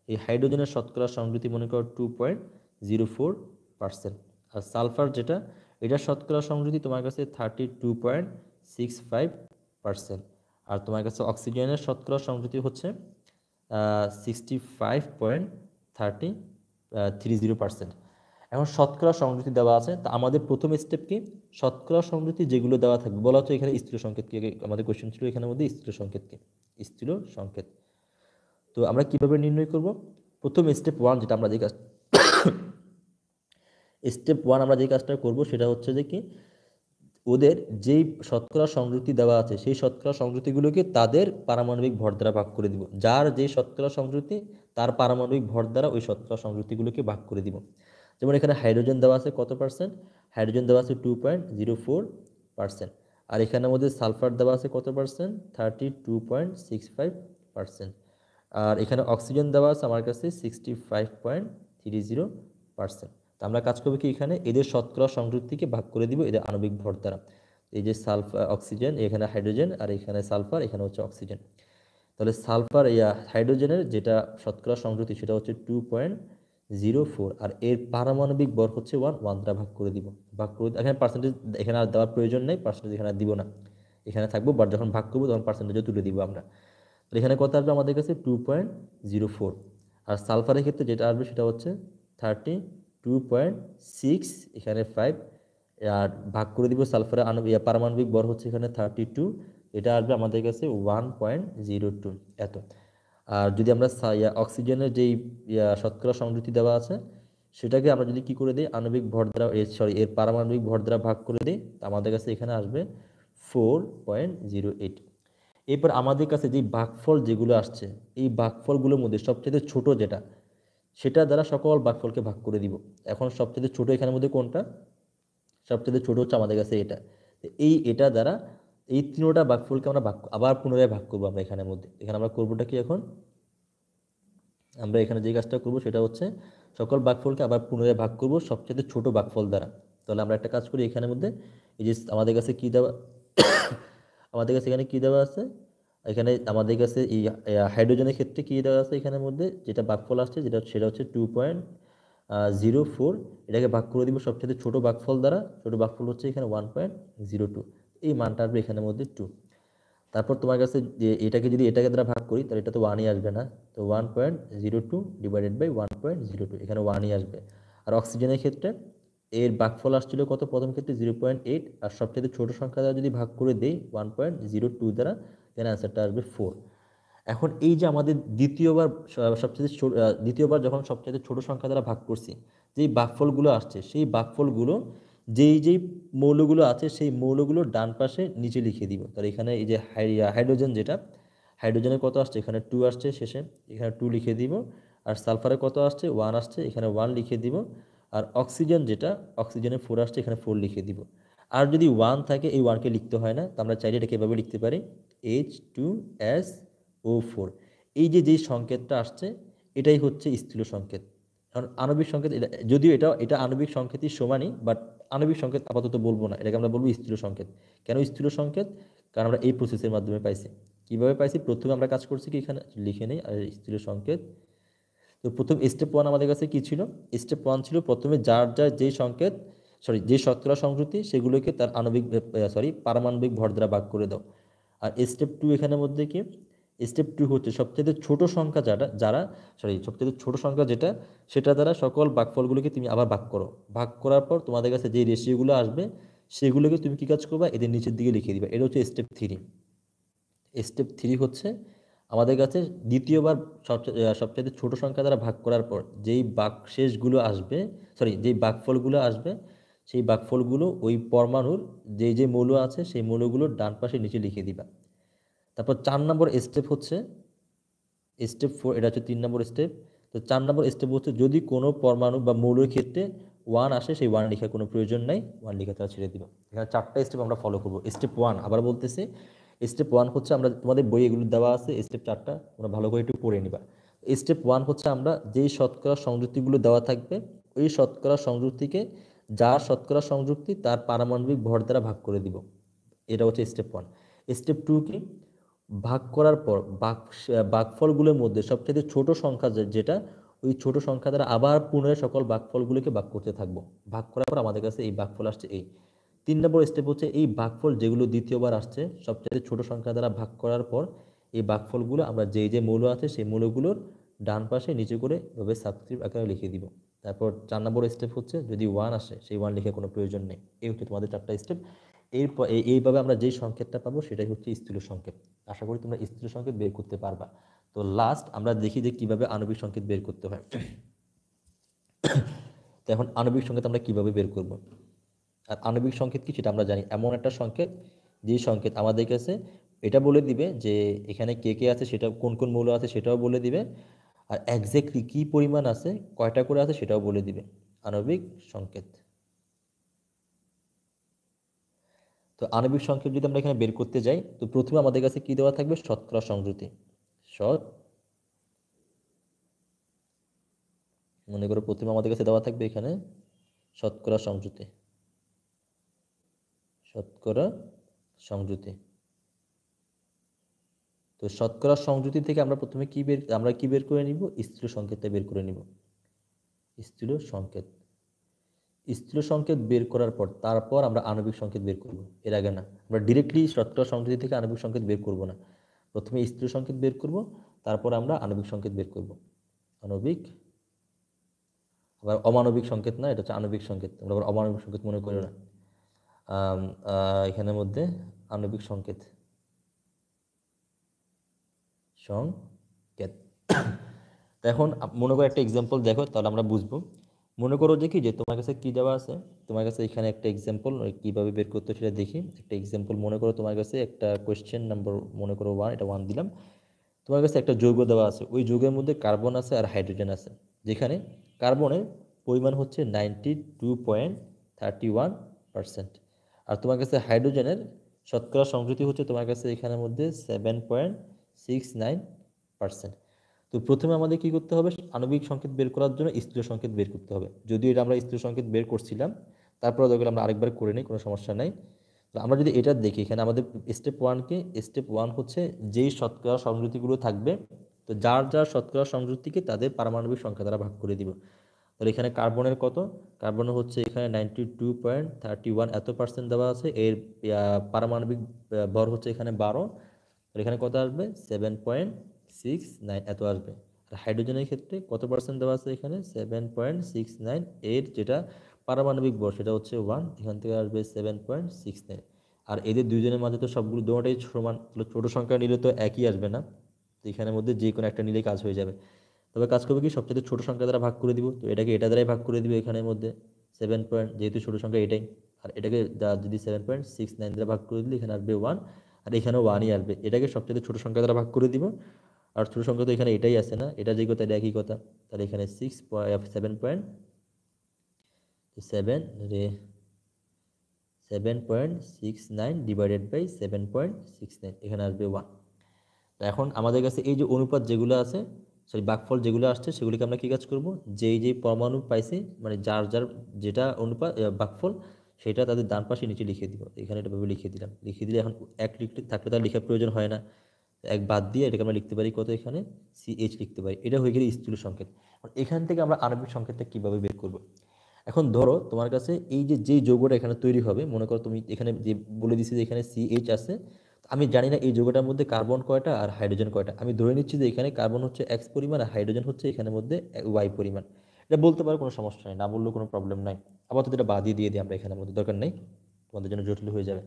এই হাইড্রোজেনের শতকরা সংযুতি মনে করো 2.04%। আর সালফার যেটা, এটার শতকরা সংযুতি তোমার কাছে 32.65%। আর তোমার কাছে অক্সিজেনের শতকরা সংযুতি হচ্ছে 65.30%। এখন শতকরা সংযুতি দেওয়া আছে, তা আমাদের প্রথম স্টেপ কি, শতকরা সংযুতি যেগুলো দেওয়া থাকবে, বলা হচ্ছে এখানে স্থির সংকেত কি, আমাদের কোশ্চেন ছিল এখানের মধ্যে স্থির সংকেত কি, স্থির সংকেত। তো আমরা কিভাবে নির্ণয় করব, প্রথম স্টেপ 1 যেটা আমরা যে কাজ স্টেপ 1 আমরা যে কাজটা করব সেটা হচ্ছে যে কি, ওদের যেই শতকরা সংযুক্তি দেওয়া আছে সেই শতকরা সংযুক্তিগুলোকে তাদের পারমাণবিক ভর দ্বারা ভাগ করে দিব। যার যে শতকরা সংযুক্তি তার পারমাণবিক ভর দ্বারা ওই শতকরা সংযুক্তিগুলোকে ভাগ করে দিব। যেমন এখানে হাইড্রোজেন দেওয়া আছে কত পার্সেন্ট, হাইড্রোজেন দেওয়া আছে 2.04%। আর এখানের মধ্যে সালফার দেওয়া আছে কত পার্সেন্ট, 32.65%। আর এখানে অক্সিজেন দেওয়া আছে আমার কাছে 65.30%। তো আমরা কাজ করবো কি, এখানে এদের শতকরা সংযুক্তিকে ভাগ করে দিব এদের আণবিক ভর দ্বারা। এই যে সালফার অক্সিজেন, এখানে হাইড্রোজেন, আর এখানে সালফার, এখানে হচ্ছে অক্সিজেন। তাহলে সালফার হাইড্রোজেনের যেটা শতকরা সংযুক্তি সেটা হচ্ছে 0.04 আর এর পারমাণবিক ভর হচ্ছে 1, 1 দ্বারা ভাগ করে দিব। ভাগ করে এখানে পার্সেন্টেজ এখানে আর দেওয়ার প্রয়োজন নেই, পার্সেন্টেজ এখানে আর দিব না, এখানে থাকবো, বাট যখন ভাগ করবো তখন পার্সেন্টেজও তুলে দিব আমরা। তো এখানে কত আসবে আমাদের কাছে 2.04। আর সালফারের ক্ষেত্রে যেটা আসবে সেটা হচ্ছে 32.6, এখানে 5, আর ভাগ করে দিব সালফারের পারমাণবিক ভর হচ্ছে এখানে 32, এটা আসবে আমাদের কাছে 1.02 এত। আর যদি আমরা অক্সিজেনের যেই শতকরা সংযুক্তি দেওয়া আছে সেটাকে আমরা যদি কি করে দিই আণবিক ভর দ্বারা এর পারমাণবিক ভর দ্বারা ভাগ করে দিই, আমাদের কাছে এখানে আসবে 4.08। এরপর আমাদের কাছে যে ভাগফল যেগুলো আসছে এই ভাগফলগুলোর মধ্যে সবচেয়ে ছোট যেটা সেটা দ্বারা সকল ভাগফলকে ভাগ করে দিব। এখন সবচেয়ে ছোট এখানের মধ্যে কোনটা? সবচেয়ে ছোট হচ্ছে আমাদের কাছে এটা। এটা দ্বারা এই তিনটা ভাগফলকে আমরা আবার পুনরায় ভাগ করবো আমরা এখানের মধ্যে। এখানে আমরা করবোটা কি এখন? আমরা এখানে যে কাজটা করব সেটা হচ্ছে সকল ভাগফলকে আবার পুনরায় ভাগ করব সবচেয়ে ছোট ভাগফল দ্বারা। তাহলে আমরা একটা কাজ করি এখানের মধ্যে, এই যে আমাদের কাছে কি দেওয়া আমাদের কাছে এখানে কি দেওয়া আছে, এখানে আমাদের কাছে এই হাইড্রোজেনের ক্ষেত্রে কি দেওয়া আছে এখানের মধ্যে যেটা ভাগফল আসছে সেটা হচ্ছে 2.04, এটাকে ভাগ করে দিব সবচেয়ে ছোট ভাগফল দ্বারা। ছোট ভাগফল হচ্ছে এখানে 1.02, এই মানটা আসবে এখানের মধ্যে 2। তারপর তোমার কাছে যে এটাকে যদি এটাকে দ্বারা ভাগ করি তাহলে এটা তো 1ই আসবে না, তো 1.02 ডিভাইডেড বাই 1.02, এখানে 1ই আসবে। আর অক্সিজেনের ক্ষেত্রে এর ভাগফল আসছিল কত? প্রথম ক্ষেত্রে 0.8, আর সবচেয়ে ছোট সংখ্যা দ্বারা যদি ভাগ করে দেই 1.02 দ্বারা, এখানে অ্যান্সারটা আসবে 4। এখন এই যে আমাদের দ্বিতীয়বার যখন সবচেয়ে ছোট সংখ্যা দ্বারা ভাগ করছি, যেই ভাগফলগুলো আসছে সেই ভাগফলগুলো যেই মৌলগুলো আছে সেই মৌলগুলো ডান পাশে নিচে লিখে দিব। তাহলে এখানে এই যে হাইড্রোজেন, যেটা হাইড্রোজেনের কত আসছে এখানে 2 আসছে শেষে, এখানে 2 লিখে দিব। আর সালফারে কত আসছে 1 আসছে, এখানে 1 লিখে দিব। আর অক্সিজেন, যেটা অক্সিজেনের 4 আসছে, এখানে 4 লিখে দিব। আর যদি 1 থাকে এই 1কে লিখতে হয় না, তো আমরা চাইলে এটাকে এভাবে লিখতে পারি H2SO4। এই যে যেই সংকেতটা আসছে এটাই হচ্ছে স্থূল সংকেত। কারণ আণবিক সংকেত যদিও এটা আণবিক সংকেতই সমানই, বাট আণবিক সংকেত আপাতত বলবো না, এটাকে আমরা বলবো স্থূল সংকেত। কেন স্থূল সংকেত? কারণ আমরা এই প্রসেসের মাধ্যমে পাইছি। কিভাবে পাইছি? প্রথমে আমরা কাজ করছি কি, এখানে লিখে নেই আর স্থূল সংকেত। তো প্রথম স্টেপ 1 আমাদের কাছে কি ছিল? স্টেপ 1 ছিল প্রথমে যার যেই সংকেত যে শতকরা সংযুক্তি সেগুলোকে তার পারমাণবিক ভর দ্বারা ভাগ করে দাও। আর স্টেপ 2 এখানের মধ্যে কি? স্টেপ 2 হচ্ছে সবচেয়ে ছোট সংখ্যা সবচেয়ে ছোট সংখ্যা যেটা সেটা দ্বারা সকল ভাগফলগুলোকে তুমি আবার ভাগ করো। ভাগ করার পর তোমাদের কাছে যে রেশিওগুলো আসবে সেগুলোকে তুমি কি কাজ করবা? এদের নিচের দিকে লিখে দিবা। এটা হচ্ছে স্টেপ 3। স্টেপ 3 হচ্ছে আমাদের কাছে দ্বিতীয়বার সবচেয়ে ছোট সংখ্যা দ্বারা ভাগ করার পর যেই ভাগশেষগুলো আসবে, যেই ভাগফলগুলো আসবে সেই ভাগফলগুলো ওই পরমাণুর যে মৌল আছে সেই মৌলগুলোর ডান পাশে নিচে লিখে দিবা। তারপর 4 নম্বর স্টেপ হচ্ছে স্টেপ 4, এটা হচ্ছে 3 নম্বর স্টেপ। তো 4 নম্বর স্টেপ হচ্ছে যদি কোনো পরমাণু বা মৌলের ক্ষেত্রে 1 আসে সেই 1 লেখার কোনো প্রয়োজন নাই, 1 লেখা তারা ছেড়ে দিবা। এখানে 4টা স্টেপ আমরা ফলো করবো। স্টেপ 1 আবার বলতেছি, স্টেপ 1 হচ্ছে আমরা তোমাদের বই এগুলো দেওয়া আছে, স্টেপ 4টা তোমরা ভালো করে একটু পড়ে নিবা। স্টেপ 1 হচ্ছে আমরা যেই শতকরা সংযুক্তিগুলো দেওয়া থাকবে ওই শতকরা সংযুক্তিকে যার শতকরা সংযুক্তি তার পারমাণবিক ভর দ্বারা ভাগ করে দিব। এটা হচ্ছে স্টেপ 1। স্টেপ 2 কি? ভাগ করার পর ভাগফলগুলোর মধ্যে সবচেয়ে ছোট সংখ্যা যেটা ওই ছোট সংখ্যা দ্বারা আবার পুনরায় সকল ভাগফলগুলোকে ভাগ করতে থাকবো। ভাগ করার পর আমাদের কাছে এই ভাগফল আসছে এই। 3 নম্বর স্টেপ হচ্ছে এই ভাগফল যেগুলো দ্বিতীয়বার আসছে সবচেয়ে ছোট সংখ্যা দ্বারা ভাগ করার পর এই ভাগফলগুলো আমরা যে মৌল আছে সেই মৌলগুলোর ডান পাশে নিচে করে এভাবে সাবস্ক্রিপ্ট আকারে লিখে দিব। তারপর 4 নম্বর স্টেপ হচ্ছে যদি 1 আসে সেই 1 লিখে কোনো প্রয়োজন নেই। এই হচ্ছে তোমাদের 4টা স্টেপ। এরপর এইভাবে আমরা যেই সংকেতটা পাবো সেটাই হচ্ছে স্থূল সংকেত। আশা করি তোমরা স্থূল সংকেত বের করতে পারবা। তো লাস্ট আমরা দেখি যে কিভাবে আণবিক সংকেত বের করতে হয়। তো এখন আণবিক সংকেত আমরা কিভাবে বের করব? আর আণবিক সংকেত কি সেটা আমরা জানি, এমন একটা সংকেত যে সংকেত আমাদের কাছে এটা বলে দিবে যে এখানে কে কে আছে, সেটা কোন কোন মৌল আছে সেটাও বলে দিবে, আর এক্স্যাক্টলি কি পরিমাণ আছে, কয়টা করে আছে সেটাও বলে দিবে। আণবিক সংকেত। তো আণবিক সংকেত যদি আমরা এখানে বের করতে যাই তো প্রথমে আমাদের কাছে কি দেওয়া থাকবে? শতকরা সংযুতি। শত মনে করো প্রথমে আমাদের কাছে দেওয়া থাকবে এখানে শতকরা সংযুতি। শতকরা সংযুতি। তো শতকরা সংযুতি থেকে আমরা প্রথমে আমরা কি বের করে নিব? স্থূল সংকেতটা বের করে নিব। স্থূল সংকেত। স্থূল সংকেত বের করার পর তারপর আমরা আণবিক সংকেত বের করব, এর আগে না। আমরা ডিরেক্টলি শতকরা সংকেত থেকে আণবিক সংকেত বের করব না, প্রথমে স্থূল সংকেত বের করব, তারপর আমরা আণবিক সংকেত বের করব। আণবিক, আবার অমানবিক সংকেত না, এটা হচ্ছে আণবিক সংকেত, আমরা আবার অমানবিক সংকেত মনে করি না। এখানের মধ্যে আণবিক সংকেত, সংকেত। এখন মনে করো একটা এক্সাম্পল দেখো, তাহলে আমরা বুঝবো। মনে করো যে কি, যে তোমার কাছে কি দেওয়া আছে, তোমার কাছে এখানে একটা এক্সাম্পল কিভাবে বের করতে সেটা দেখি। একটা এক্সাম্পল মনে করো, তোমার কাছে একটা কোয়েশ্চেন নাম্বার মনে করো 1, এটা 1 দিলাম। তোমার কাছে একটা যৌগ দেওয়া আছে, ওই যৌগের মধ্যে কার্বন আছে আর হাইড্রোজেন আছে, যেখানে কার্বনের পরিমাণ হচ্ছে 92.31%, আর তোমার কাছে হাইড্রোজেনের শতকরা সংযুতি হচ্ছে তোমার কাছে এখানের মধ্যে 7.69%। তো প্রথমে আমাদের কি করতে হবে, আণবিক সংকেত বের করার জন্য স্থূল সংকেত বের করতে হবে। যদিও এটা আমরা স্থূল সংকেত বের করছিলাম, তারপরে দেখো আমরা আরেকবার করে নিই, কোনো সমস্যা নাই। তো আমরা যদি এটা দেখি, এখানে আমাদের স্টেপ ওয়ান হচ্ছে যেই শতকরা সংযুতিগুলো থাকবে, তো যার যার শতকরা সংযুতিকে তাদের পারমাণবিক সংখ্যা দ্বারা ভাগ করে দিব। তাহলে এখানে কার্বনের কত, কার্বনের হচ্ছে এখানে 92.31 এত পার্সেন্ট দেওয়া আছে, এর পারমাণবিক ভর হচ্ছে এখানে 12, এখানে কত আসবে 7.69 এত আসবে। আর হাইড্রোজেনের ক্ষেত্রে কত পার্সেন্ট দেওয়া আছে, এখানে 7.69, এর যেটা পারমাণবিক ভর সেটা হচ্ছে 1, এখান থেকে আসবে 7.69। আর এদের দুইজনের মাঝে তো সবগুলো দুটোটাই সমান, ছোট সংখ্যা নিলে তো একই আসবে না, তো এখানের মধ্যে যে কোনো একটা নিলে কাজ হয়ে যাবে। তবে কাজ করবে কি, সবচেয়ে ছোট সংখ্যা দ্বারা ভাগ করে দিব, তো এটাকে এটা দ্বারাই ভাগ করে দিব এখানের মধ্যে 7 পয়েন্ট, যেহেতু ছোট সংখ্যা এটাই। আর এটাকে যদি 7.69 দ্বারা ভাগ করে দিলে এখানে আসবে 1, আর এখানেও 1ই আসবে। এটাকে সবচেয়ে ছোট সংখ্যা দ্বারা ভাগ করে দিব, আর ছোট সংখ্যা তো এখানে এটাই আছে না, এটা যে কথা এটা একই কথা। তাহলে এখানে 7.69 ডিভাইডেড বাই 7.69, এখানে আসবে 1। তো এখন আমাদের কাছে এই যে অনুপাত যেগুলো আছে, সরি ভাগফল যেগুলো আসছে, সেগুলিকে আমরা কি কাজ করব, যেই পরমাণু পাইছি, মানে যার যার যেটা অনুপাত ভাগফল, সেটা তাদের ডান পাশে নিচে লিখে দিব। এখানে এটা ভাবে লিখে দিলাম, লিখে দিলে এখন এক লিখতে থাকলে তার লেখার প্রয়োজন হয় না, এক বাদ দিয়ে এটাকে আমরা লিখতে পারি কত, এখানে CH লিখতে পারি। এটা হয়ে গেলে স্থূল সংকেত। এখান থেকে আমরা আণবিক সংকেতটা কিভাবে বের করব। এখন ধরো তোমার কাছে এই যে যেই যৌগটা এখানে তৈরি হবে, মনে করো তুমি এখানে যে বলে দিচ্ছি যে এখানে CH আছে, আমি জানি না এই যৌগটার মধ্যে কার্বন কয়টা আর হাইড্রোজেন কয়টা, আমি ধরে নিচ্ছি যে এখানে কার্বন হচ্ছে X পরিমাণ আর হাইড্রোজেন হচ্ছে এখানের মধ্যে Y পরিমাণ। এটা বলতে পারো, কোনো সমস্যা নেই, না বললেও কোনো প্রবলেম নাই। আপাতত এটা বাদিয়ে দিয়ে দিই আমরা, এখানের মধ্যে দরকার নেই, তোমাদের জন্য জটিল হয়ে যাবে।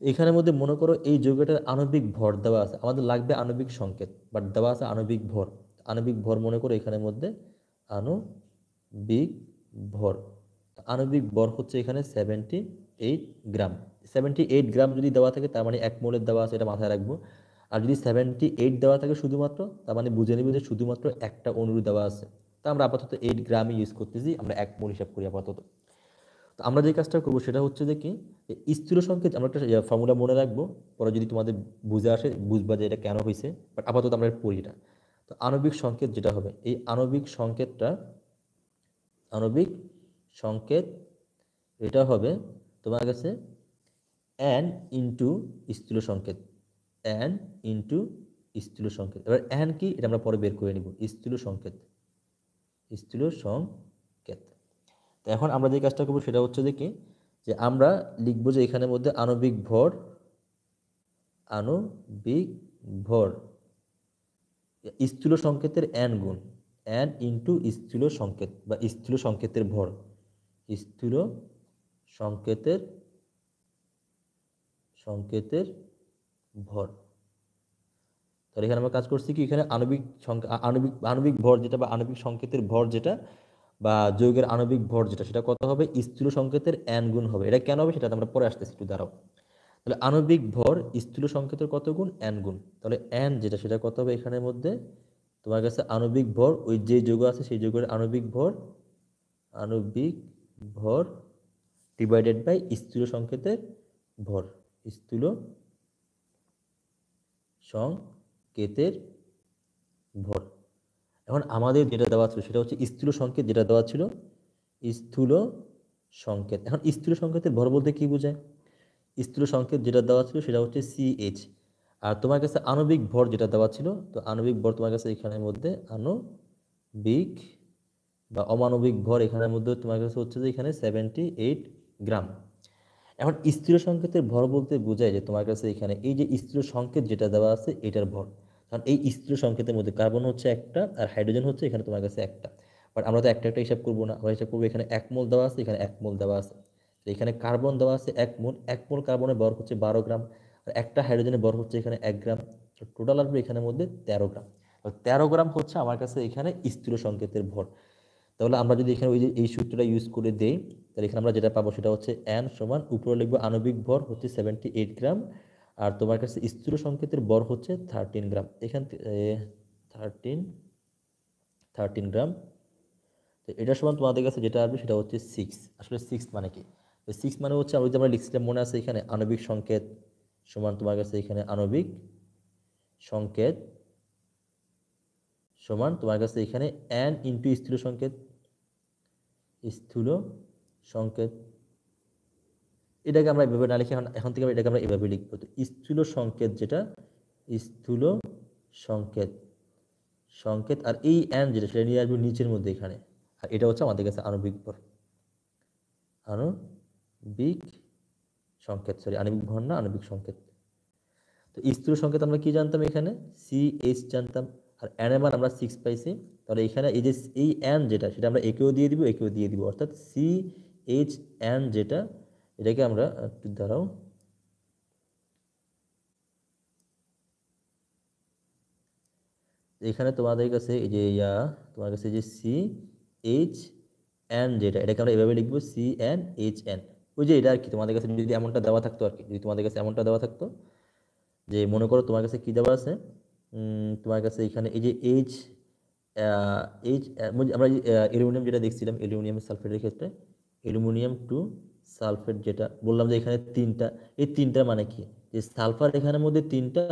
এখানের মধ্যে মনে করো এই যৌগটার আণবিক ভর দেওয়া আছে, আমাদের লাগবে আণবিক সংকেত, বাট দেওয়া আছে আণবিক ভর। আণবিক ভর মনে করো এখানের মধ্যে আণবিক ভর, আণবিক ভর হচ্ছে এখানে 78 গ্রাম। 78 গ্রাম যদি দেওয়া থাকে, তার মানে 1 মোলের দেওয়া আছে, এটা মাথায় রাখবো। আর যদি 78 দেওয়া থাকে শুধুমাত্র, তার মানে বুঝে নিব যে শুধুমাত্র একটা অণু দেওয়া আছে। তা আমরা আপাতত 8 গ্রামই ইউজ করতেছি, আমরা 1 মোল হিসাব করি আপাতত। তো আমরা যে কাজটা করবো সেটা হচ্ছে যে কি, স্থূল সংকেত আমরা একটা ফর্মুলা মনে রাখবো, পরে যদি তোমাদের বুঝে আসে বুঝবা যে এটা কেন হয়েছে, বাট আপাতত আমরা পড়ি না। তো আণবিক সংকেত যেটা হবে, এই আণবিক সংকেত এটা হবে তোমার কাছে n ইন্টু স্থূল সংকেত, n ইন্টু স্থূল সংকেত। এবার n কি, এটা আমরা পরে বের করে নিব। স্থূল সংকেত, তো এখন আমরা যে কাজটা করবো সেটা হচ্ছে যে কি, যে আমরা লিখবো যে এখানের মধ্যে আণবিক ভর স্থূল সংকেতের n গুণ, n ইন্টু স্থূল সংকেত বা স্থূল সংকেতের ভর, স্থূল সংকেতের ভর। তাহলে এখানে আমরা কাজ করছি কি, এখানে আণবিক ভর যেটা বা আণবিক সংকেতের ভর যেটা, বা যৌগের আণবিক ভর যেটা, সেটা কত হবে, স্থূল সংকেতের n গুণ হবে। এটা কেন হবে সেটা আমরা পরে আসতেছি, একটু দাঁড়াও। তাহলে আণবিক ভর স্থূল সংকেতের কত গুণ, n গুণ। তাহলে n যেটা, সেটা কত হবে এখানের মধ্যে তোমার কাছে আণবিক ভর, ওই যে যৌগ আছে সেই যৌগের আণবিক ভর ডিভাইডেড বাই স্থূল সংকেতের ভর, স্থূল সংকেতের ভর। এখন আমাদের যেটা দেওয়া ছিল সেটা হচ্ছে স্থূল সংকেত, যেটা দেওয়া ছিল স্থূল সংকেত। এখন স্থূল সংকেতের ভর বলতে কি বোঝায়, স্থূল সংকেত যেটা দেওয়া ছিল সেটা হচ্ছে CH, আর তোমার কাছে আণবিক ভর যেটা দেওয়া ছিল, তো আণবিক ভর তোমার কাছে এখানের মধ্যে আণবিক বা অমানবিক ভর এখানের মধ্যে তোমার কাছে হচ্ছে যে এখানে 78 গ্রাম। এখন স্থির সংকেতের ভর বলতে বোঝায় যে তোমার কাছে এখানে এই যে স্থির সংকেত যেটা দেওয়া আছে এটার ভর, কারণ এই স্থির সংকেতের মধ্যে কার্বন হচ্ছে একটা আর হাইড্রোজেন হচ্ছে এখানে তোমার কাছে একটা। বাট আমরা তো একটা একটা হিসাব করবো না, আমরা হিসাব করবো এখানে 1 মোল দেওয়া আছে, এখানে 1 মোল দেওয়া আছে। তো এখানে কার্বন দেওয়া আছে 1 মোল, 1 মোল কার্বনের ভর হচ্ছে 12 গ্রাম, আর একটা হাইড্রোজেনের ভর হচ্ছে এখানে 1 গ্রাম। টোটাল আসবে এখানের মধ্যে 13 গ্রাম। 13 গ্রাম হচ্ছে আমার কাছে এখানে স্থির সংকেতের ভর। তাহলে আমরা যদি এখানে ওই যে এই সূত্রটা ইউজ করে দেই, তাহলে এখানে আমরা যেটা পাবো সেটা হচ্ছে n সমান উপরে লিখবো আণবিক ভর হচ্ছে 78 গ্রাম, আর তোমার কাছে স্থির সংকেতের ভর হচ্ছে 13 গ্রাম। এখান থেকে 13 13 গ্রাম। তো এটা সমান তোমাদের কাছে যেটা আসবে সেটা হচ্ছে 6। আসলে 6 মানে কি? 6 মানে হচ্ছে আমরা লিখছিলাম মনে আছে এখানে আণবিক সংকেত সমান তোমার কাছে এখানে আণবিক সংকেত সমান তোমার কাছে এখানে n ইন্টু স্থূল সংকেত, স্থূল সংকেত। এটাকে আমরা এভাবে না লিখে এখন এখন থেকে এটাকে আমরা এভাবে লিখবো। তো স্থূল সংকেত যেটা স্থূল সংকেত সংকেত আর এই এন যেটা সেটা নিয়ে আসবে নিচের মধ্যে এখানে, আর এটা হচ্ছে আমাদের কাছে আণবিক ভর, আণবিক সংকেত, সরি আণবিক ভর না, আণবিক সংকেত। তো স্থূল সংকেত আমরা কি জানতাম এখানে CH জানতাম, আর এন এর মান আমরা 6 পাইছি। তাহলে এখানে এই যে এই এন যেটা সেটা আমরা একেও দিয়ে দিব একেও দিয়ে দিব, অর্থাৎ CHN যেটা এটাকে আমরা একটু দাঁড়াও, এখানে তোমাদের কাছে এই যে তোমার কাছে যে CHN যেটা এটাকে আমরা এভাবে লিখবো CNHN। ওই যে এটা আর কি তোমাদের কাছে যদি এমনটা দেওয়া থাকতো আর কি, যদি তোমাদের কাছে এমনটা দেওয়া থাকতো যে মনে করো তোমার কাছে কি দেওয়া আছে, তোমার কাছে এখানে এই যে এইচ আমরা অ্যালুমিনিয়াম যেটা দেখছিলাম অ্যালুমিনিয়াম সালফেটের ক্ষেত্রে অ্যালুমিনিয়াম টু সালফেট যেটা বললাম যে এখানে তিনটা, এই তিনটা মানে কি যে সালফার এখানের মধ্যে তিনটা,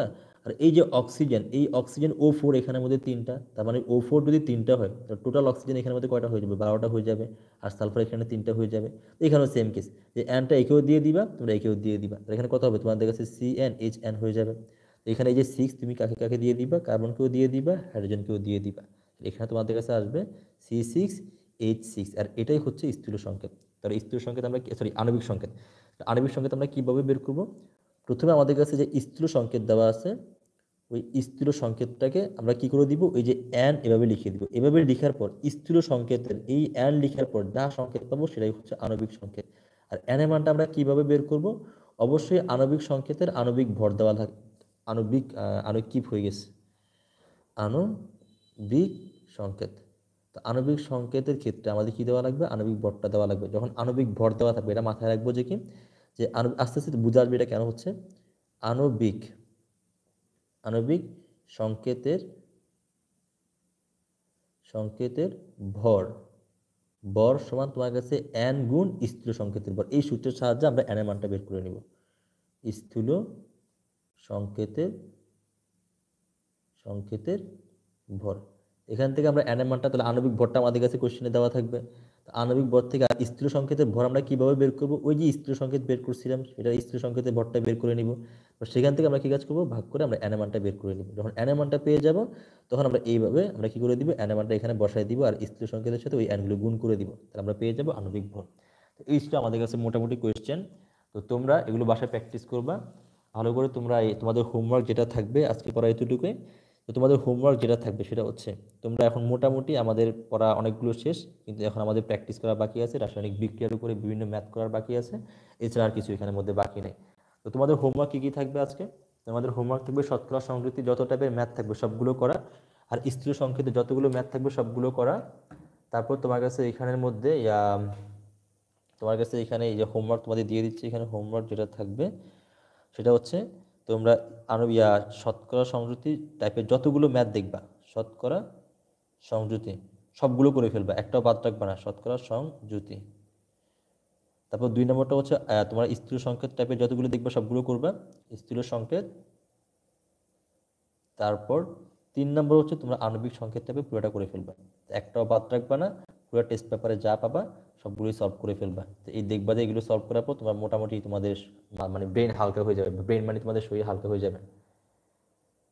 আর এই যে অক্সিজেন এই অক্সিজেন O4 এখানের মধ্যে তিনটা, তার মানে O4 যদি তিনটা হয় তো টোটাল অক্সিজেন এখানের মধ্যে কয়টা হয়ে যাবে 12টা হয়ে যাবে, আর সালফার এখানে তিনটা হয়ে যাবে। এখানেও সেম কেস যে এনটা একেও দিয়ে দিবা তোমরা একেও দিয়ে দিবা, এখানে কত হবে তোমাদের কাছে CnHn হয়ে যাবে। এখানে এই যে 6 তুমি কাকে কাকে দিয়ে দিবা, কার্বনকেও দিয়ে দিবা হাইড্রোজেনকেও দিয়ে দিবা, এখানে তোমাদের কাছে আসবে C6H6, আর এটাই হচ্ছে স্থূল সংকেত। তাহলে স্থূল সংকেত আমরা সরি আণবিক সংকেত, আণবিক সংকেত আমরা কিভাবে বের করব? প্রথমে আমাদের কাছে যে স্থূল সংকেত দেওয়া আছে ওই স্থূল সংকেতটাকে আমরা কি করে দিব, ওই যে n এভাবে লিখে দিব, এভাবে লেখার পর স্থূল সংকেতের এই n লেখার পর যা সংকেত পাবো সেটাই হচ্ছে আণবিক সংকেত। আর n এর মানটা আমরা কিভাবে বের করব? অবশ্যই আণবিক সংকেতের আণবিক ভর দেওয়া থাকে, আণবিক হয়ে গেছে আণবিক সংকেত। তো আণবিক সংকেতের ক্ষেত্রে আমাদের কি দেওয়া লাগবে, আণবিক ভরটা দেওয়া লাগবে। যখন আণবিক ভর দেওয়া থাকবে এটা মাথায় রাখবো যে কি যে আস্তে আস্তে বুঝে আসবে এটা কেন হচ্ছে। আণবিক আণবিক সংকেতের সংকেতের ভর ভর সমান তোমার কাছে n গুণ স্থূল সংকেতের ভর। এই সূত্রের সাহায্যে আমরা n এর মানটা বের করে নিব। স্থূল সংকেতের সংকেতের ভর, এখান থেকে আমরা n এর মানটা, তাহলে আণবিক ভরটা আমাদের কাছে কোশ্চেনে দেওয়া থাকবে। তো আণবিক ভর থেকে স্থূল সংকেতের ভর আমরা কিভাবে বের করব, ওই যে স্থূল সংকেত বের করছিলাম সেটা স্থূল সংকেতের ভরটা বের করে নিব। সেখান থেকে আমরা কি কাজ করব, ভাগ করে আমরা n এর মানটা বের করে নিব। যখন n এর মানটা পেয়ে যাব তখন আমরা এইভাবে আমরা কি করে দিব, n এর মানটা এখানে বসাই দিব আর স্থূল সংকেতের সাথে ওই n গুলো গুণ করে দিব, তাহলে আমরা পেয়ে যাব আণবিক ভর। তো এই ছিল আমাদের কাছে মোটামুটি কোয়েশ্চেন। তো তোমরা এগুলো বাসায় প্র্যাকটিস করবা ভালো করে। তোমরা তোমাদের হোমওয়ার্ক যেটা থাকবে আজকে পড়া এতটুকুই। তো তোমাদের হোমওয়ার্ক যেটা থাকবে সেটা হচ্ছে তোমরা এখন মোটামুটি আমাদের পড়া অনেকগুলো শেষ, কিন্তু এখন আমাদের প্র্যাকটিস করা বাকি আছে, রাসায়নিক বিক্রিয়ার উপরে বিভিন্ন ম্যাথ করার বাকি আছে, এছাড়া আর কিছু এখানের মধ্যে বাকি নেই। তো তোমাদের হোমওয়ার্ক কী কী থাকবে আজকে? তোমাদের হোমওয়ার্ক থাকবে শতকরা সংকৃতি যত টাইপের ম্যাথ থাকবে সবগুলো করা, আর স্থূল সংকেতে যতগুলো ম্যাথ থাকবে সবগুলো করা। তারপর তোমার কাছে এখানের মধ্যে তোমার কাছে এখানে এই যে হোমওয়ার্ক তোমাদের দিয়ে দিচ্ছি, এখানে হোমওয়ার্ক যেটা থাকবে সেটা হচ্ছে তোমরা শতকরা সংযুতি টাইপের যতগুলো ম্যাথ দেখবা শতকরা সংযুতি সবগুলো করে ফেলবা, একটাও বাদ রাখবা না, শতকরা সংযুতি। তারপর 2 নম্বরটা হচ্ছে তোমার স্থূল সংকেত টাইপের যতগুলো দেখবা সবগুলো করবা স্থূল সংকেত। তারপর 3 নম্বর হচ্ছে তোমরা আণবিক সংকেত টাইপের পুরোটা করে ফেলবা, একটাও বাদ রাখবা না, পুরো টেস্ট পেপারে যা পাবা সবগুলোই সলভ করে ফেলবা। তো এই দেখবা যে এগুলো সলভ করার পর তোমার মোটামুটি তোমাদের মানে ব্রেন হালকা হয়ে যাবে, ব্রেন মানে তোমাদের শরীর হালকা হয়ে যাবে।